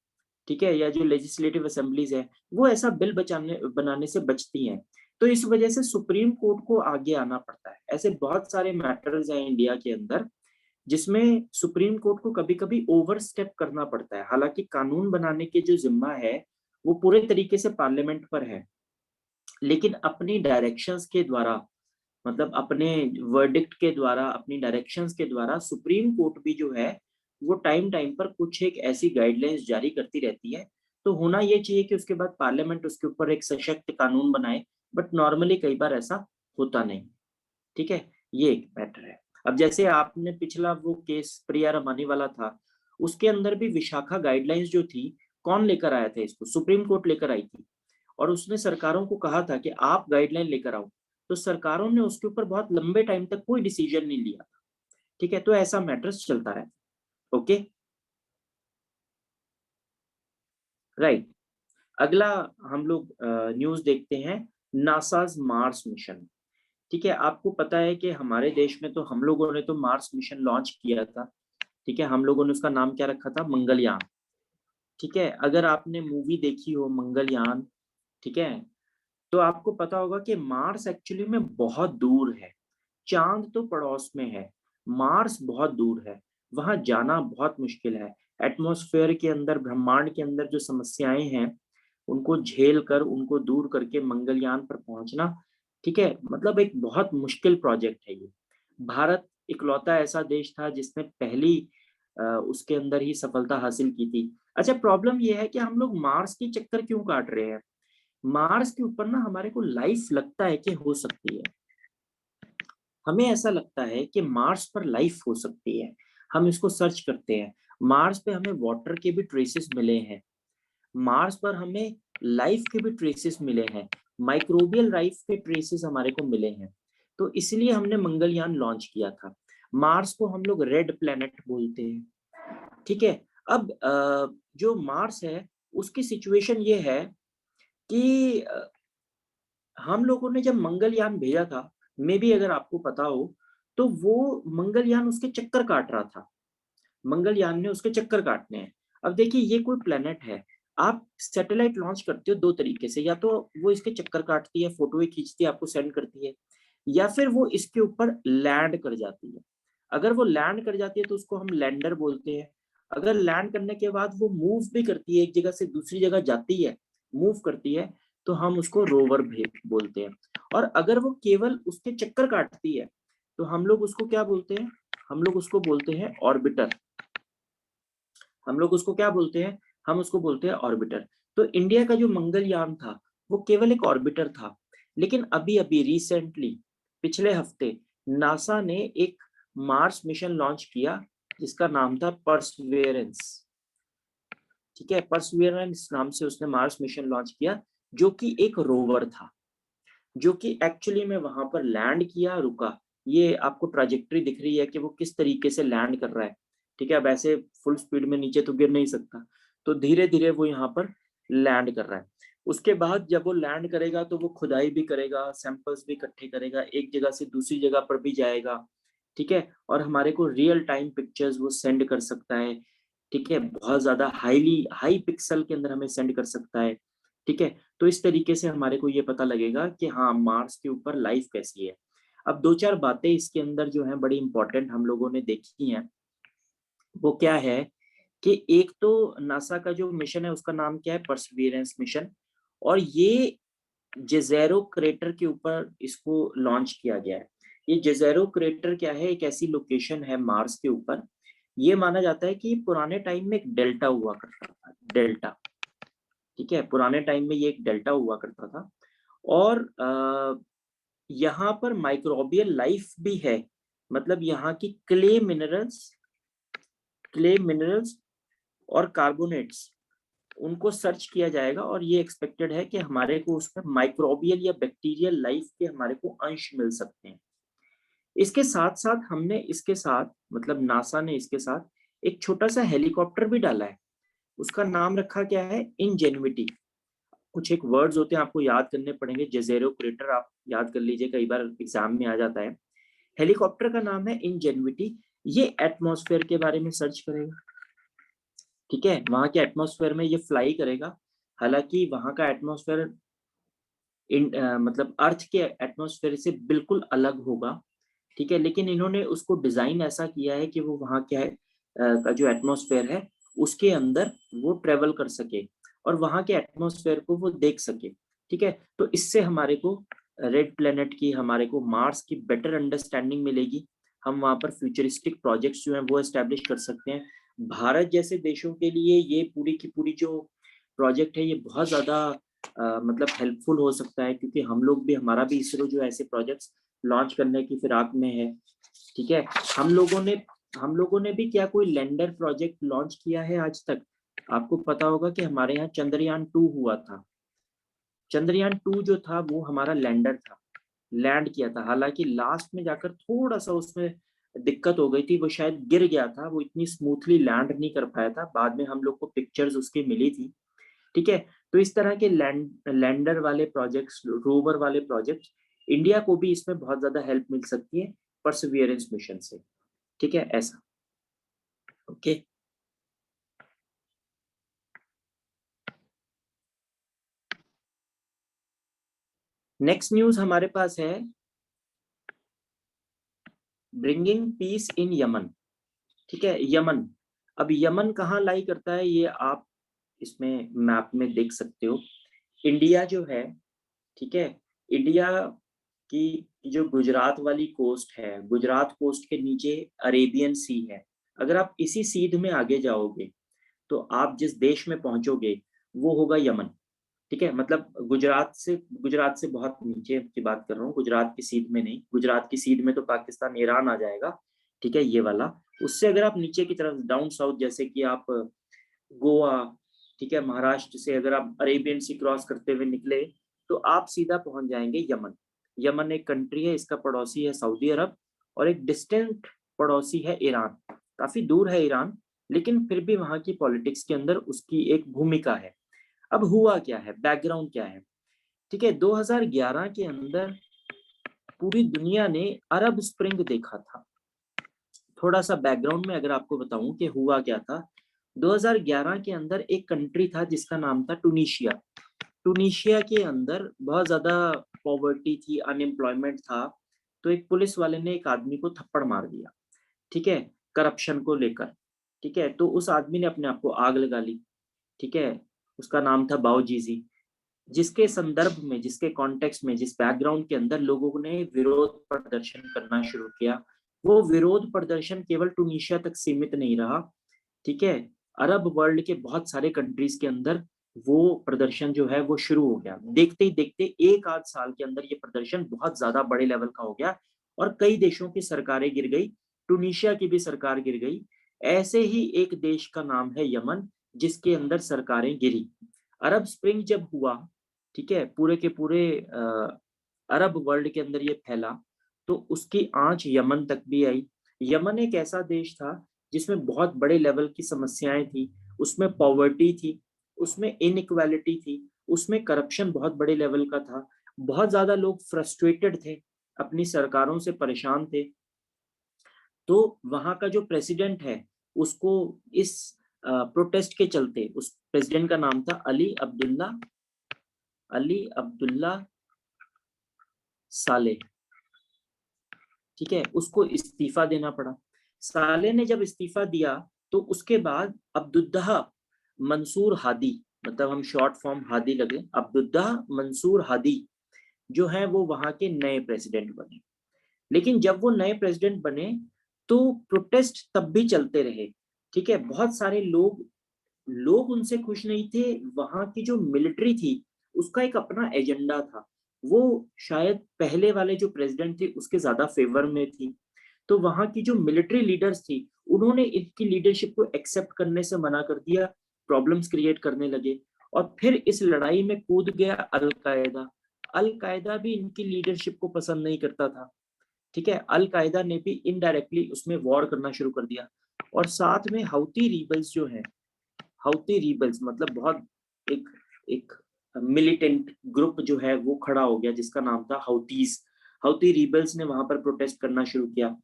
ठीक है, या जो लेजिस्लेटिव असेंबलीज है, वो ऐसा बिल बचाने बनाने से बचती हैं। तो इस वजह से सुप्रीम कोर्ट को आगे आना पड़ता है। ऐसे बहुत सारे मैटर्स हैं इंडिया के अंदर जिसमें सुप्रीम कोर्ट को कभी कभी ओवर स्टेप करना पड़ता है। हालांकि कानून बनाने की जो जिम्मा है वो पूरे तरीके से पार्लियामेंट पर है, लेकिन अपनी डायरेक्शंस के द्वारा, मतलब अपने वर्डिक्ट के द्वारा, अपनी डायरेक्शंस के द्वारा सुप्रीम कोर्ट भी जो है वो टाइम टाइम पर कुछ एक ऐसी गाइडलाइंस जारी करती रहती है। तो होना ये चाहिए कि उसके बाद पार्लियामेंट उसके ऊपर एक सशक्त कानून बनाए, बट नॉर्मली कई बार ऐसा होता नहीं। ठीक है, ये एक मैटर है। अब जैसे आपने पिछला वो केस प्रिया रमानी वाला था, उसके अंदर भी विशाखा गाइडलाइंस जो थी, कौन लेकर आया था इसको? सुप्रीम कोर्ट लेकर आई थी, और उसने सरकारों को कहा था कि आप गाइडलाइन लेकर आओ, तो सरकारों ने उसके ऊपर बहुत लंबे टाइम तक कोई डिसीजन नहीं लिया। ठीक है, तो ऐसा मैटर्स चलता है। Okay, right. अगला हम लोग न्यूज देखते हैं, नासाज मार्स मिशन। ठीक है, आपको पता है कि हमारे देश में तो हम लोगों ने तो मार्स मिशन लॉन्च किया था। ठीक है, हम लोगों ने उसका नाम क्या रखा था? मंगलयान। ठीक है, अगर आपने मूवी देखी हो मंगलयान, ठीक है, तो आपको पता होगा कि मार्स एक्चुअली में बहुत दूर है। चांद तो पड़ोस में है, मार्स बहुत दूर है, वहां जाना बहुत मुश्किल है। एटमॉस्फेयर के अंदर, ब्रह्मांड के अंदर जो समस्याएं हैं, उनको झेल कर, उनको दूर करके मंगलयान पर पहुंचना, ठीक है, मतलब एक बहुत मुश्किल प्रोजेक्ट है ये। भारत इकलौता ऐसा देश था जिसने पहली उसके अंदर ही सफलता हासिल की थी। अच्छा, प्रॉब्लम ये है कि हम लोग मार्स की चक्कर क्यों काट रहे हैं? मार्स के ऊपर ना हमारे को लाइफ लगता है कि हो सकती है। हमें ऐसा लगता है कि मार्स पर लाइफ हो सकती है। हम इसको सर्च करते हैं, मार्स पे हमें वाटर के भी ट्रेसेस मिले हैं, मार्स पर हमें लाइफ के भी ट्रेसेस मिले हैं, माइक्रोबियल लाइफ के ट्रेसेस हमारे को मिले हैं। तो इसलिए हमने मंगलयान लॉन्च किया था। मार्स को हम लोग रेड प्लेनेट बोलते हैं। ठीक है, अब जो मार्स है, उसकी सिचुएशन ये है कि हम लोगों ने जब मंगलयान भेजा था, मे बी अगर आपको पता हो, तो वो मंगलयान उसके चक्कर काट रहा था। मंगलयान ने उसके चक्कर काटने हैं। अब देखिए, ये कोई प्लेनेट है, आप सैटेलाइट लॉन्च करते हो दो तरीके से, या तो वो इसके चक्कर काटती है, फोटो खींचती है, आपको सेंड करती है, या फिर वो इसके ऊपर लैंड कर जाती है। अगर वो लैंड कर जाती है तो उसको हम लैंडर बोलते हैं। अगर लैंड करने के बाद वो मूव भी करती है, एक जगह से दूसरी जगह जाती है, मूव करती है, तो हम उसको रोवर बोलते हैं। और अगर वो केवल उसके चक्कर काटती है, तो हम लोग उसको क्या बोलते हैं? हम लोग उसको बोलते हैं ऑर्बिटर। हम लोग उसको क्या बोलते हैं? हम उसको बोलते हैं ऑर्बिटर। तो इंडिया का जो मंगलयान था, वो केवल एक ऑर्बिटर था। लेकिन अभी अभी रिसेंटली, पिछले हफ्ते, नासा ने एक मार्स मिशन लॉन्च किया, जिसका नाम था परसवेरेंस। ठीक है, परसवेरेंस नाम से उसने मार्स मिशन लॉन्च किया, जो कि एक रोवर था, जो कि एक्चुअली में वहां पर लैंड किया, रुका। ये आपको ट्राजेक्ट्री दिख रही है कि वो किस तरीके से लैंड कर रहा है। ठीक है, अब ऐसे फुल स्पीड में नीचे तो गिर नहीं सकता, तो धीरे धीरे वो यहाँ पर लैंड कर रहा है। उसके बाद जब वो लैंड करेगा तो वो खुदाई भी करेगा, सैंपल्स भी इकट्ठे करेगा, एक जगह से दूसरी जगह पर भी जाएगा। ठीक है, और हमारे को रियल टाइम पिक्चर्स वो सेंड कर सकता है। ठीक है, बहुत ज्यादा हाई पिक्सल के अंदर हमें सेंड कर सकता है। ठीक है, तो इस तरीके से हमारे को ये पता लगेगा कि हाँ, मार्स के ऊपर लाइफ कैसी है। अब दो चार बातें इसके अंदर जो है बड़ी इंपॉर्टेंट हम लोगों ने देखी हैं। वो क्या है कि एक तो नासा का जो मिशन है उसका नाम क्या है? Perseverance mission. और ये जेजेरो क्रेटर के ऊपर इसको लॉन्च किया गया है। ये जेजेरो क्रेटर क्या है? एक ऐसी लोकेशन है मार्स के ऊपर। ये माना जाता है कि पुराने टाइम में एक डेल्टा हुआ करता था, डेल्टा। ठीक है, पुराने टाइम में ये एक डेल्टा हुआ करता था, और यहाँ पर माइक्रोबियल लाइफ भी है। मतलब यहाँ की क्ले मिनरल्स और कार्बोनेट्स, उनको सर्च किया जाएगा, और ये एक्सपेक्टेड है कि हमारे को उसमें माइक्रोबियल या बैक्टीरियल लाइफ के हमारे को अंश मिल सकते हैं। इसके साथ साथ हमने इसके साथ, मतलब नासा ने इसके साथ एक छोटा सा हेलीकॉप्टर भी डाला है। उसका नाम रखा क्या है? इंजेन्युइटी। कुछ एक वर्ड्स होते हैं, आपको याद करने पड़ेंगे। जेजेरो क्रेटर आप याद कर लीजिए, कई बार एग्जाम में आ जाता है। हेलीकॉप्टर का नाम है इंजेन्युइटी। ये एटमॉस्फेयर के बारे में सर्च करेगा। ठीक है, वहां के एटमॉस्फेयर में ये फ्लाई करेगा। हालांकि वहां का एटमॉस्फेयर मतलब अर्थ के एटमॉस्फेयर से बिल्कुल अलग होगा। ठीक है, लेकिन इन्होंने उसको डिजाइन ऐसा किया है कि वो वहां क्या है, का जो एटमॉस्फेयर है, उसके अंदर वो ट्रेवल कर सके, और वहां के एटमॉस्फेयर को वो देख सके। ठीक है, तो इससे हमारे को रेड प्लेनेट की, हमारे को मार्स की बेटर अंडरस्टैंडिंग मिलेगी। हम वहां पर फ्यूचरिस्टिक प्रोजेक्ट्स जो हैं वो एस्टेब्लिश कर सकते हैं। भारत जैसे देशों के लिए ये पूरी की पूरी जो प्रोजेक्ट है, ये बहुत ज्यादा मतलब हेल्पफुल हो सकता है, क्योंकि हम लोग भी, हमारा भी इसरो जो ऐसे प्रोजेक्ट्स लॉन्च करने की फिराक में है। ठीक है, हम लोगों ने भी क्या कोई लैंडर प्रोजेक्ट लॉन्च किया है आज तक? आपको पता होगा कि हमारे यहाँ चंद्रयान 2 हुआ था। चंद्रयान 2 जो था वो हमारा लैंडर था, लैंड किया था। हालांकि लास्ट में जाकर थोड़ा सा उसमें दिक्कत हो गई थी, वो शायद गिर गया था, वो इतनी स्मूथली लैंड नहीं कर पाया था। बाद में हम लोग को पिक्चर्स उसकी मिली थी। ठीक है, तो इस तरह के लैंडर वाले प्रोजेक्ट्स, रोवर वाले प्रोजेक्ट्स, इंडिया को भी इसमें बहुत ज्यादा हेल्प मिल सकती है परसिवियरेंस मिशन से। ठीक है, ऐसा। ओके, नेक्स्ट न्यूज हमारे पास है ब्रिंगिंग पीस इन यमन। ठीक है, यमन। अब यमन कहाँ लाई करता है ये आप इसमें मैप में देख सकते हो। इंडिया जो है, ठीक है, इंडिया की जो गुजरात वाली कोस्ट है, गुजरात कोस्ट के नीचे अरेबियन सी है। अगर आप इसी सीध में आगे जाओगे तो आप जिस देश में पहुंचोगे वो होगा यमन। ठीक है, मतलब गुजरात से बहुत नीचे की बात कर रहा हूँ, गुजरात की सीध में नहीं। गुजरात की सीध में तो पाकिस्तान ईरान आ जाएगा। ठीक है, ये वाला। उससे अगर आप नीचे की तरफ डाउन साउथ, जैसे कि आप गोवा, ठीक है, महाराष्ट्र से अगर आप अरेबियन सी क्रॉस करते हुए निकले तो आप सीधा पहुंच जाएंगे यमन। यमन एक कंट्री है, इसका पड़ोसी है सऊदी अरब, और एक डिस्टेंट पड़ोसी है ईरान। काफी दूर है ईरान, लेकिन फिर भी वहां की पॉलिटिक्स के अंदर उसकी एक भूमिका है। अब हुआ क्या है, बैकग्राउंड क्या है? ठीक है, 2011 के अंदर पूरी दुनिया ने अरब स्प्रिंग देखा था। थोड़ा सा बैकग्राउंड में अगर आपको बताऊं कि हुआ क्या था, 2011 के अंदर एक कंट्री था जिसका नाम था टूनिशिया। टूनिशिया के अंदर बहुत ज्यादा पॉवर्टी थी, अनएम्प्लॉयमेंट था। तो एक पुलिस वाले ने एक आदमी को थप्पड़ मार दिया, ठीक है, करप्शन को लेकर। ठीक है, तो उस आदमी ने अपने आप को आग लगा ली। ठीक है, उसका नाम था बाओजीजी। जिसके संदर्भ में, जिसके कॉन्टेक्स्ट में, जिस बैकग्राउंड के अंदर लोगों ने विरोध प्रदर्शन करना शुरू किया, वो विरोध प्रदर्शन केवल टूनिशिया तक सीमित नहीं रहा। ठीक है, अरब वर्ल्ड के बहुत सारे कंट्रीज के अंदर वो प्रदर्शन जो है वो शुरू हो गया। देखते ही देखते एक आध साल के अंदर ये प्रदर्शन बहुत ज्यादा बड़े लेवल का हो गया और कई देशों की सरकारें गिर गई। टूनिशिया की भी सरकार गिर गई। ऐसे ही एक देश का नाम है यमन, जिसके अंदर सरकारें गिरी। अरब स्प्रिंग जब हुआ, ठीक है, पूरे के पूरे अरब वर्ल्ड के अंदर ये फैला, तो उसकी आंच यमन तक भी आई। यमन एक ऐसा देश था जिसमें बहुत बड़े लेवल की समस्याएं थी, उसमें पॉवर्टी थी, उसमें इनइक्वालिटी थी, उसमें करप्शन बहुत बड़े लेवल का था। बहुत ज्यादा लोग फ्रस्ट्रेटेड थे, अपनी सरकारों से परेशान थे। तो वहां का जो प्रेसिडेंट है, उसको इस प्रोटेस्ट के चलते, उस प्रेसिडेंट का नाम था अली अब्दुल्ला साले। ठीक है, उसको इस्तीफा देना पड़ा। साले ने जब इस्तीफा दिया तो उसके बाद अब्दुद्दा मंसूर हादी, मतलब हम शॉर्ट फॉर्म हादी लगे, अब्दुद्दा मंसूर हादी जो है वो वहां के नए प्रेसिडेंट बने। लेकिन जब वो नए प्रेसिडेंट बने तो प्रोटेस्ट तब भी चलते रहे। ठीक है, बहुत सारे लोग लोग उनसे खुश नहीं थे। वहां की जो मिलिट्री थी उसका एक अपना एजेंडा था, वो शायद पहले वाले जो प्रेसिडेंट थे उसके ज्यादा फेवर में थी। तो वहां की जो मिलिट्री लीडर्स थी उन्होंने इनकी लीडरशिप को एक्सेप्ट करने से मना कर दिया, प्रॉब्लम्स क्रिएट करने लगे। और फिर इस लड़ाई में कूद गया अल कायदा भी इनकी लीडरशिप को पसंद नहीं करता था। ठीक है, अल कायदा ने भी इनडायरेक्टली उसमें वॉर करना शुरू कर दिया। और साथ में हाउती रिबल्स जो है, हाउती रिबल्स मतलब बहुत एक एक मिलिटेंट ग्रुप जो है वो खड़ा हो गया जिसका नाम था हाउतीज। हाउती रिबल्स ने वहां पर प्रोटेस्ट करना शुरू किया।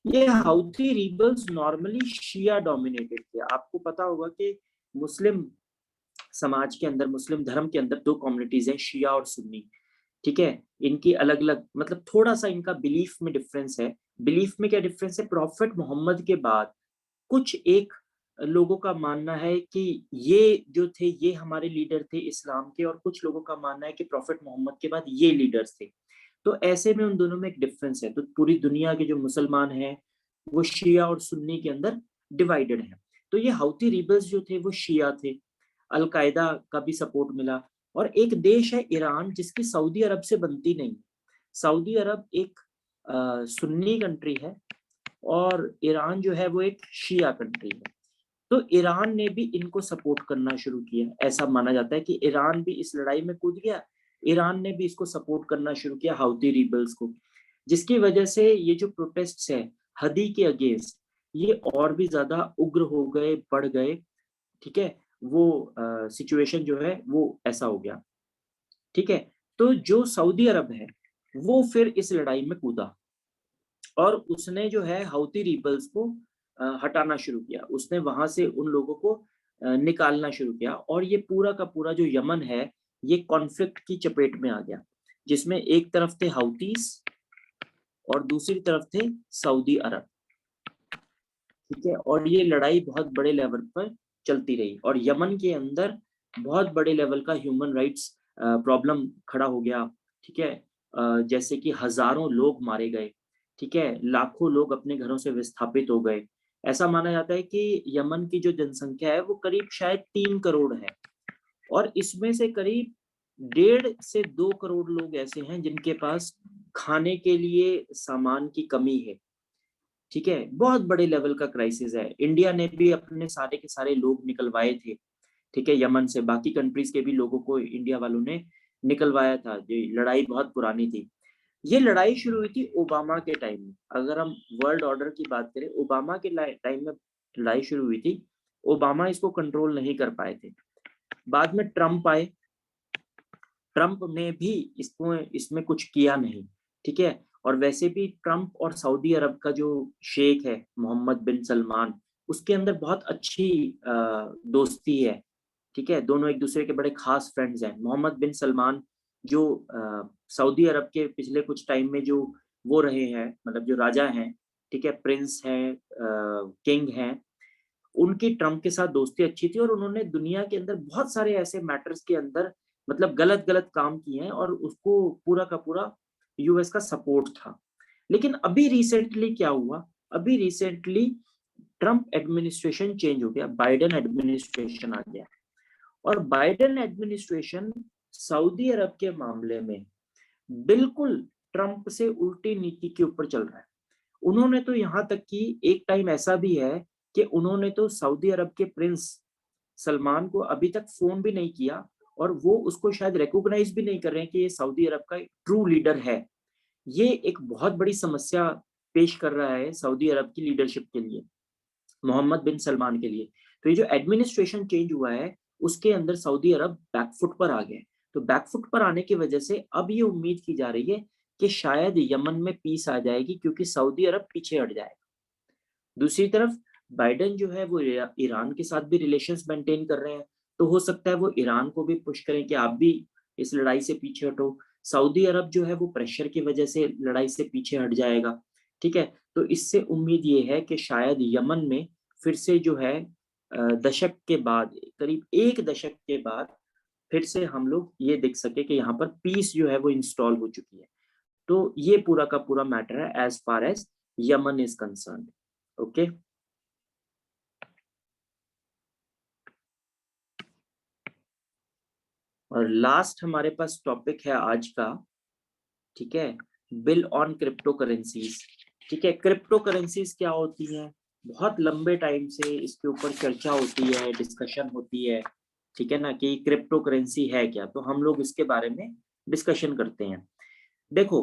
ये हाउती रिबल्स नॉर्मली शिया डोमिनेटेड थे। आपको पता होगा कि मुस्लिम समाज के अंदर, मुस्लिम धर्म के अंदर दो कम्युनिटीज हैं, शिया और सुन्नी। ठीक है, इनकी अलग अलग, मतलब थोड़ा सा इनका बिलीफ में डिफरेंस है। बिलीफ में क्या डिफरेंस है, प्रॉफिट मोहम्मद के बाद कुछ एक लोगों का मानना है कि ये जो थे ये हमारे लीडर थे इस्लाम के, और कुछ लोगों का मानना है कि प्रॉफिट मोहम्मद के बाद ये लीडर्स थे। तो ऐसे में उन दोनों में एक डिफरेंस है। तो पूरी दुनिया के जो मुसलमान हैं वो शिया और सुन्नी के अंदर डिवाइडेड है। तो ये हाउती रिबल्स जो थे वो शिया थे, अल कायदा का भी सपोर्ट मिला। और एक देश है ईरान जिसकी सऊदी अरब से बनती नहीं। सऊदी अरब एक सुन्नी कंट्री है और ईरान जो है वो एक शिया कंट्री है। तो ईरान ने भी इनको सपोर्ट करना शुरू किया। ऐसा माना जाता है कि ईरान भी इस लड़ाई में कूद गया, ईरान ने भी इसको सपोर्ट करना शुरू किया, हाउती रिबल्स को, जिसकी वजह से ये जो प्रोटेस्ट है हदी के अगेंस्ट, ये और भी ज्यादा उग्र हो गए, बढ़ गए। ठीक है, वो सिचुएशन जो है वो ऐसा हो गया। ठीक है, तो जो सऊदी अरब है वो फिर इस लड़ाई में कूदा और उसने जो है हाउती रिबल्स को हटाना शुरू किया। उसने वहां से उन लोगों को निकालना शुरू किया और ये पूरा का पूरा जो यमन है ये कॉन्फ्लिक्ट की चपेट में आ गया, जिसमें एक तरफ थे हाउतीस और दूसरी तरफ थे सऊदी अरब। ठीक है, और ये लड़ाई बहुत बड़े लेवल पर चलती रही और यमन के अंदर बहुत बड़े लेवल का ह्यूमन राइट्स प्रॉब्लम खड़ा हो गया। ठीक है, जैसे कि हजारों लोग मारे गए। ठीक है, लाखों लोग अपने घरों से विस्थापित हो गए। ऐसा माना जाता है कि यमन की जो जनसंख्या है वो करीब शायद 3 करोड़ है और इसमें से करीब 1.5 से 2 करोड़ लोग ऐसे हैं जिनके पास खाने के लिए सामान की कमी है। ठीक है, बहुत बड़े लेवल का क्राइसिस है। इंडिया ने भी अपने सारे के सारे लोग निकलवाए थे। ठीक है, यमन से बाकी कंट्रीज के भी लोगों को इंडिया वालों ने निकलवाया था। ये लड़ाई बहुत पुरानी थी। ये लड़ाई शुरू हुई थी ओबामा के टाइम में। अगर हम वर्ल्ड ऑर्डर की बात करें, ओबामा के टाइम में लड़ाई शुरू हुई थी। ओबामा इसको कंट्रोल नहीं कर पाए थे। बाद में ट्रम्प आए, ट्रम्प ने भी इसको इसमें कुछ किया नहीं। ठीक है, और वैसे भी ट्रम्प और सऊदी अरब का जो शेख है मोहम्मद बिन सलमान, उसके अंदर बहुत अच्छी दोस्ती है। ठीक है, दोनों एक दूसरे के बड़े खास फ्रेंड्स हैं। मोहम्मद बिन सलमान जो सऊदी अरब के पिछले कुछ टाइम में जो वो रहे हैं, मतलब जो राजा हैं, ठीक है, प्रिंस हैं, किंग हैं, उनकी ट्रम्प के साथ दोस्ती अच्छी थी और उन्होंने दुनिया के अंदर बहुत सारे ऐसे मैटर्स के अंदर मतलब गलत गलत काम किए हैं और उसको पूरा का पूरा यूएस का सपोर्ट था। लेकिन अभी रिसेंटली क्या हुआ, अभी रिसेंटली ट्रम्प एडमिनिस्ट्रेशन चेंज हो गया, बाइडेन एडमिनिस्ट्रेशन आ गया और बाइडेन एडमिनिस्ट्रेशन सऊदी अरब के मामले में बिल्कुल ट्रम्प से उल्टी नीति के ऊपर चल रहा है। उन्होंने तो यहाँ तक कि एक टाइम ऐसा भी है कि उन्होंने तो सऊदी अरब के प्रिंस सलमान को अभी तक फोन भी नहीं किया और वो उसको शायद रिकॉग्नाइज भी नहीं कर रहे हैं कि ये सऊदी अरब का ट्रू लीडर है। ये एक बहुत बड़ी समस्या पेश कर रहा है सऊदी अरब की लीडरशिप के लिए, मोहम्मद बिन सलमान के लिए। तो ये जो एडमिनिस्ट्रेशन चेंज हुआ है उसके अंदर सऊदी अरब बैकफुट पर आ गए। तो बैकफुट पर आने की वजह से अब ये उम्मीद की जा रही है कि शायद यमन में पीस आ जाएगी क्योंकि सऊदी अरब पीछे हट जाएगा। दूसरी तरफ बाइडेन जो है वो ईरान के साथ भी रिलेशंस मेंटेन कर रहे हैं, तो हो सकता है वो ईरान को भी पुश करें कि आप भी इस लड़ाई से पीछे हटो। सऊदी अरब जो है वो प्रेशर की वजह से लड़ाई से पीछे हट जाएगा। ठीक है, तो इससे उम्मीद ये है कि शायद यमन में फिर से जो है दशक के बाद, करीब 1 दशक के बाद फिर से हम लोग ये देख सके कि यहाँ पर पीस जो है वो इंस्टॉल हो चुकी है। तो ये पूरा का पूरा मैटर है as far as women is concern. Okay, और लास्ट हमारे पास टॉपिक है आज का, ठीक है, बिल ऑन क्रिप्टो करेंसीज। ठीक है, क्रिप्टो करेंसीज क्या होती हैं, बहुत लंबे टाइम से इसके ऊपर चर्चा होती है, डिस्कशन होती है। ठीक है ना, कि क्रिप्टो करेंसी है क्या, तो हम लोग इसके बारे में डिस्कशन करते हैं। देखो,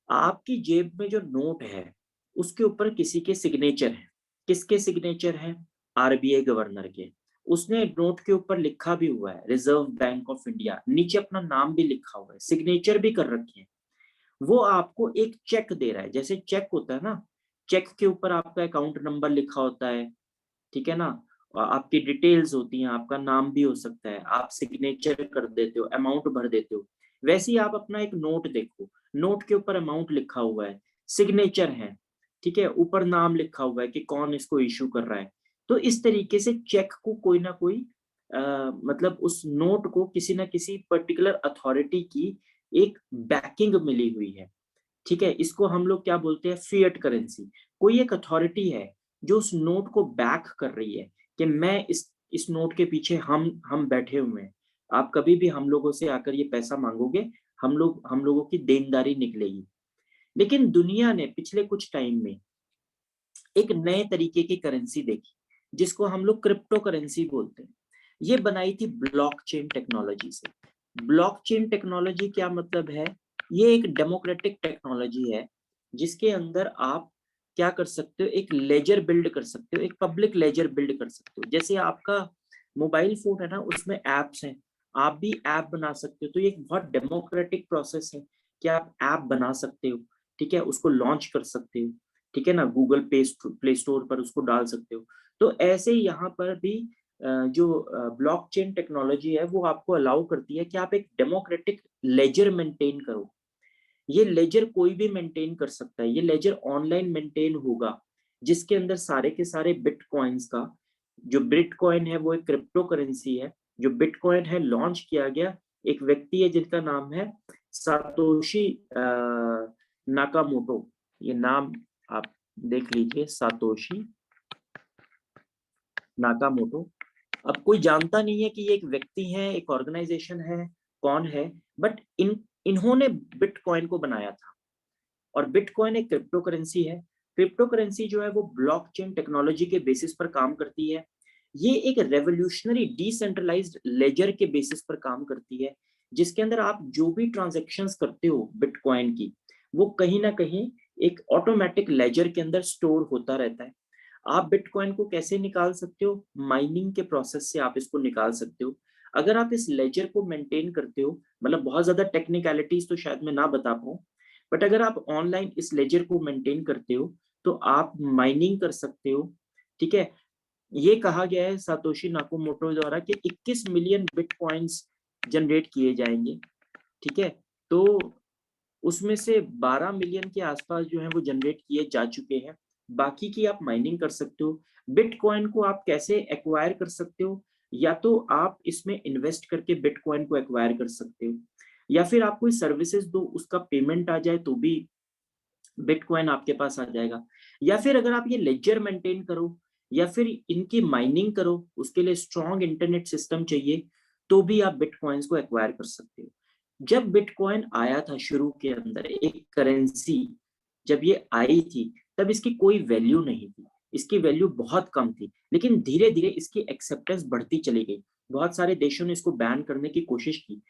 आपकी जेब में जो नोट है उसके ऊपर किसी के सिग्नेचर है। किसके सिग्नेचर है? आरबीआई गवर्नर के। उसने नोट के ऊपर लिखा भी हुआ है रिजर्व बैंक ऑफ इंडिया, नीचे अपना नाम भी लिखा हुआ है, सिग्नेचर भी कर रखे हैं। वो आपको एक चेक दे रहा है, जैसे चेक होता है ना, चेक के ऊपर आपका अकाउंट नंबर लिखा होता है। ठीक है ना, आपकी डिटेल्स होती हैं, आपका नाम भी हो सकता है, आप सिग्नेचर कर देते हो, अमाउंट भर देते हो। वैसे ही आप अपना एक नोट देखो, नोट के ऊपर अमाउंट लिखा हुआ है, सिग्नेचर है, ठीक है, ऊपर नाम लिखा हुआ है कि कौन इसको इशू कर रहा है। तो इस तरीके से चेक को कोई ना कोई मतलब उस नोट को किसी ना किसी पर्टिकुलर अथॉरिटी की एक बैकिंग मिली हुई है। ठीक है, इसको हम लोग क्या बोलते हैं? Fiat currency. कोई एक अथॉरिटी है जो उस नोट को बैक कर रही है कि मैं इस नोट के पीछे हम बैठे हुए हैं। आप कभी भी हम लोगों से आकर ये पैसा मांगोगे, हम लोगों की देनदारी निकलेगी। लेकिन दुनिया ने पिछले कुछ टाइम में एक नए तरीके की करेंसी देखी जिसको हम लोग क्रिप्टो करेंसी बोलते हैं। ये बनाई थी ब्लॉकचेन टेक्नोलॉजी से। ब्लॉकचेन टेक्नोलॉजी क्या मतलब है? ये एक डेमोक्रेटिक टेक्नोलॉजी है जिसके अंदर आप क्या कर सकते हो, एक लेजर बिल्ड कर सकते हो, एक पब्लिक लेजर बिल्ड कर सकते हो। जैसे आपका मोबाइल फोन है ना, उसमें एप्स हैं, आप भी ऐप बना सकते हो। तो ये एक बहुत डेमोक्रेटिक प्रोसेस है कि आप ऐप बना सकते हो, ठीक है, उसको लॉन्च कर सकते हो, ठीक है ना, गूगल प्ले स्टोर पर उसको डाल सकते हो। तो ऐसे ही यहाँ पर भी जो ब्लॉकचेन टेक्नोलॉजी है वो आपको अलाउ करती है कि आप एक डेमोक्रेटिक लेजर मेंटेन करो। ये लेजर कोई भी मेंटेन कर सकता है, ये लेजर ऑनलाइन मेंटेन होगा जिसके अंदर सारे के सारे बिटकॉइंस का, जो बिटकॉइन है वो एक क्रिप्टो करेंसी है। जो बिटकॉइन है लॉन्च किया गया एक व्यक्ति है जिनका नाम है सातोशी नाकामोटो। ये नाम आप देख लीजिए, सातोशी नाकामोटो। अब कोई जानता नहीं है कि ये एक व्यक्ति है, एक ऑर्गेनाइजेशन है, कौन है, बट इन्होंने बिटकॉइन को बनाया था। और बिटकॉइन एक क्रिप्टो करेंसी है। क्रिप्टो करेंसी जो है वो ब्लॉकचेन टेक्नोलॉजी के बेसिस पर काम करती है। ये एक रेवोल्यूशनरी डिसेंट्रलाइज्ड लेजर के बेसिस पर काम करती है, जिसके अंदर आप जो भी ट्रांजैक्शंस करते हो बिटकॉइन की, वो कहीं ना कहीं एक ऑटोमेटिक लेजर के अंदर स्टोर होता रहता है। आप बिटकॉइन को कैसे निकाल सकते हो? माइनिंग के प्रोसेस से आप इसको निकाल सकते हो। अगर आप इस लेजर को मेंटेन करते हो, मतलब बहुत ज्यादा टेक्निकलिटीज तो शायद मैं ना बता पाऊं, बट अगर आप ऑनलाइन इस लेजर को मेंटेन करते हो तो आप माइनिंग कर सकते हो, ठीक है। ये कहा गया है सातोशी नाकामोटो द्वारा कि 21 मिलियन बिटकॉइंस जनरेट किए जाएंगे, ठीक है। तो उसमें से 12 मिलियन के आसपास जो है वो जनरेट किए जा चुके हैं। बाकी की आप माइनिंग कर सकते हो। बिटकॉइन को आप कैसे एक्वायर कर सकते हो? या तो आप इसमें इन्वेस्ट करके बिटकॉइन को एक्वायर कर सकते हो, या फिर आप कोई सर्विसेज दो, उसका पेमेंट आ जाए तो भी बिटकॉइन आपके पास आ जाएगा। या फिर अगर आप ये लेजर मेंटेन करो या फिर इनकी माइनिंग करो, उसके लिए स्ट्रॉन्ग इंटरनेट सिस्टम चाहिए, तो भी आप बिटकॉइंस को एक्वायर कर सकते हो। जब बिटकॉइन आया था शुरू के अंदर एक करेंसी, जब ये आई थी तब इसकी कोई वैल्यू नहीं थी, इसकी वैल्यू बहुत कम थी। लेकिन धीरे धीरे इसकी एक्सेप्टेंस बढ़ती चली गई। बहुत सारे देशों ने इसको बैन करने की कोशिश की,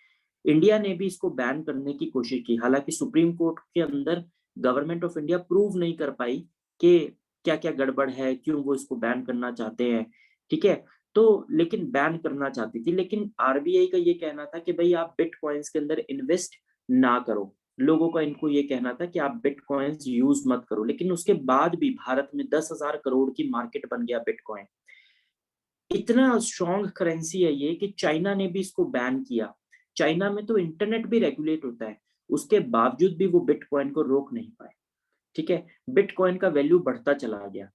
इंडिया ने भी इसको बैन करने की कोशिश की। हालांकि सुप्रीम कोर्ट के अंदर गवर्नमेंट ऑफ इंडिया प्रूव नहीं कर पाई कि क्या क्या गड़बड़ है, क्यों वो इसको बैन करना चाहते हैं, ठीक है। तो लेकिन बैन करना चाहती थी, लेकिन आरबीआई का ये कहना था कि भाई आप बिटकॉइंस के अंदर इन्वेस्ट ना करो। लोगों का इनको ये कहना था कि आप बिटकॉइंस यूज मत करो। लेकिन उसके बाद भी भारत में 10,000 करोड़ की मार्केट बन गया बिटकॉइन। इतना स्ट्रॉन्ग करेंसी है ये कि चाइना ने भी इसको बैन किया। चाइना में तो इंटरनेट भी रेगुलेट होता है, उसके बावजूद भी वो बिटकॉइन को रोक नहीं पाए, ठीक है। बिटकॉइन का वैल्यू बढ़ता चला गया।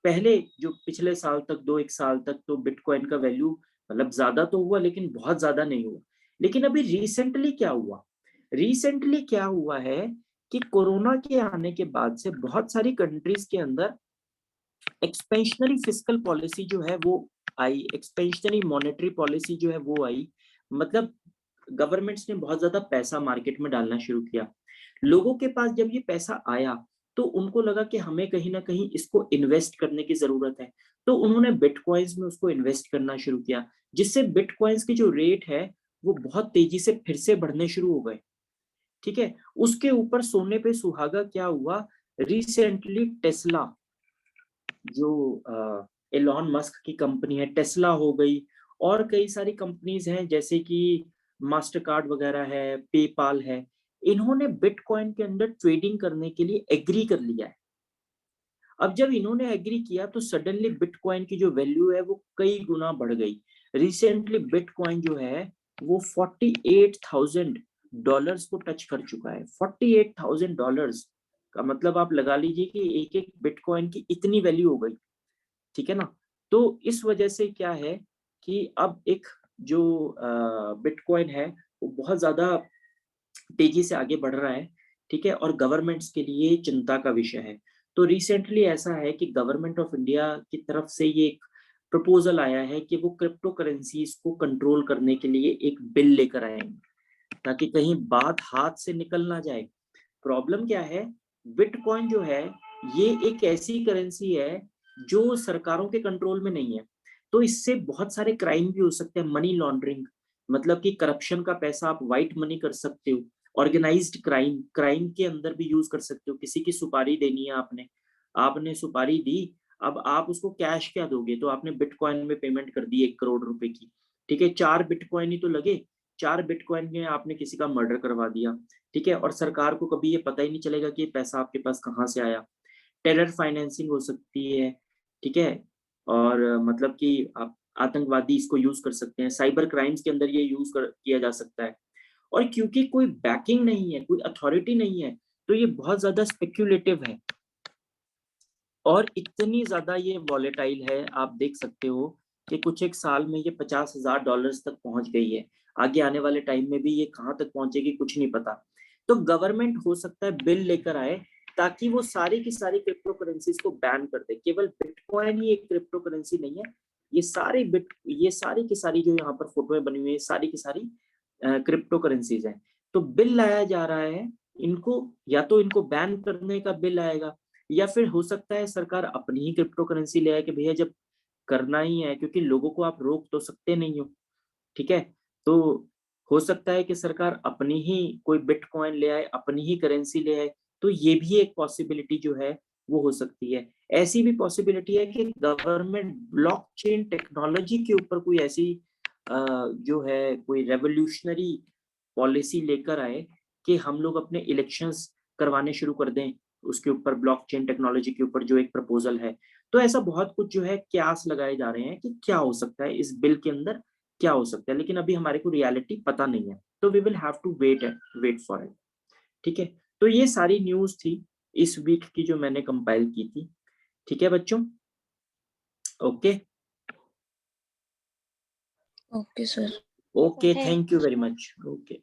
पहले जो पिछले साल तक, 1 साल तक तो बिटकॉइन का वैल्यू मतलब ज्यादा तो हुआ लेकिन बहुत ज्यादा नहीं हुआ। लेकिन अभी रिसेंटली क्या हुआ है कि कोरोना के आने के बाद से बहुत सारी कंट्रीज के अंदर एक्सपेंशनरी फिस्कल पॉलिसी जो है वो आई, एक्सपेंशनरी मॉनेटरी पॉलिसी जो है वो आई। मतलब गवर्नमेंट्स ने बहुत ज्यादा पैसा मार्केट में डालना शुरू किया। लोगों के पास जब ये पैसा आया तो उनको लगा कि हमें कहीं ना कहीं इसको इन्वेस्ट करने की जरूरत है। तो उन्होंने बिटकॉइंस में उसको इन्वेस्ट करना शुरू किया, जिससे बिटकॉइंस की जो रेट है वो बहुत तेजी से फिर से बढ़ने शुरू हो गए, ठीक है। उसके ऊपर सोने पे सुहागा क्या हुआ, रिसेंटली टेस्ला, जो एलॉन मस्क की कंपनी है, टेस्ला हो गई, और कई सारी कंपनीज हैं जैसे कि मास्टर कार्ड वगैरह है, पेपाल है, इन्होंने बिटकॉइन के अंदर ट्रेडिंग करने के लिए एग्री कर लिया है। अब जब इन्होंने एग्री किया तो सडनली बिटकॉइन की जो वैल्यू है वो कई गुना बढ़ गई। रिसेंटली बिटकॉइन जो है वो $48,000 को टच कर चुका है। $48,000 का मतलब आप लगा लीजिए कि एक एक बिटकॉइन की इतनी वैल्यू हो गई, ठीक है ना। तो इस वजह से क्या है कि अब एक जो बिटकॉइन है वो बहुत ज्यादा तेजी से आगे बढ़ रहा है, ठीक है, और गवर्नमेंट्स के लिए चिंता का विषय है। तो रिसेंटली ऐसा है कि गवर्नमेंट ऑफ इंडिया की तरफ से ये एक प्रपोजल आया है कि वो क्रिप्टो करेंसीज को कंट्रोल करने के लिए एक बिल लेकर आएंगे, ताकि कहीं बात हाथ से निकल ना जाए। प्रॉब्लम क्या है बिटकॉइन जो है ये एक ऐसी करेंसी है जो सरकारों के कंट्रोल में नहीं है, तो इससे बहुत सारे क्राइम भी हो सकते हैं। मनी लॉन्ड्रिंग, मतलब कि करप्शन का पैसा आप व्हाइट मनी कर सकते हो। ऑर्गेनाइज्ड क्राइम, क्राइम के अंदर भी यूज कर सकते हो। किसी की सुपारी देनी है आपने, आपने सुपारी दी, अब आप उसको कैश क्या दोगे, तो आपने बिटकॉइन में पेमेंट कर दी 1 करोड़ रुपए की, ठीक है, 4 बिटकॉइन ही तो लगे, 4 बिटकॉइन में आपने किसी का मर्डर करवा दिया, ठीक है, और सरकार को कभी ये पता ही नहीं चलेगा कि ये पैसा आपके पास कहाँ से आया। टेरर फाइनेंसिंग हो सकती है, ठीक है, और मतलब कि आप आतंकवादी इसको यूज कर सकते हैं, साइबर क्राइम्स के अंदर ये किया जा सकता है। और क्योंकि कोई बैकिंग नहीं है, कोई अथॉरिटी नहीं है, तो ये बहुत ज्यादा स्पेक्यूलेटिव है और इतनी ज्यादा ये वॉलेटाइल है। आप देख सकते हो कि कुछ एक साल में ये $50,000 तक पहुंच गई है। आगे आने वाले टाइम में भी ये कहाँ तक पहुंचेगी कुछ नहीं पता। तो गवर्नमेंट हो सकता है बिल लेकर आए ताकि वो सारी की सारी क्रिप्टो करेंसीज को बैन कर दे। केवल बिटकॉइन ही एक क्रिप्टो करेंसी नहीं है, ये सारी की सारी जो यहाँ पर फोटो में बनी हुई है, सारी की सारी क्रिप्टो करेंसीज हैं। तो बिल लाया जा रहा है इनको, या तो इनको बैन करने का बिल आएगा, या फिर हो सकता है सरकार अपनी ही क्रिप्टो करेंसी ले आए कि भैया जब करना ही है, क्योंकि लोगों को आप रोक तो सकते नहीं हो, ठीक है, तो हो सकता है कि सरकार अपनी ही कोई बिटकॉइन ले आए, अपनी ही करेंसी ले आए। तो ये भी एक पॉसिबिलिटी जो है वो हो सकती है। ऐसी भी पॉसिबिलिटी है कि गवर्नमेंट ब्लॉकचेन टेक्नोलॉजी के ऊपर कोई ऐसी जो है कोई रेवोल्यूशनरी पॉलिसी लेकर आए कि हम लोग अपने इलेक्शंस करवाने शुरू कर दें उसके ऊपर, ब्लॉकचेन टेक्नोलॉजी के ऊपर जो एक प्रपोजल है। तो ऐसा बहुत कुछ जो है क्यास लगाए जा रहे हैं कि क्या हो सकता है इस बिल के अंदर, क्या हो सकता है, लेकिन अभी हमारे को रियलिटी पता नहीं है, तो we will have to wait for it, ठीक है। तो ये सारी न्यूज थी इस वीक की जो मैंने कंपाइल की थी, ठीक है बच्चों, okay okay sir. Okay, thank you very much, okay.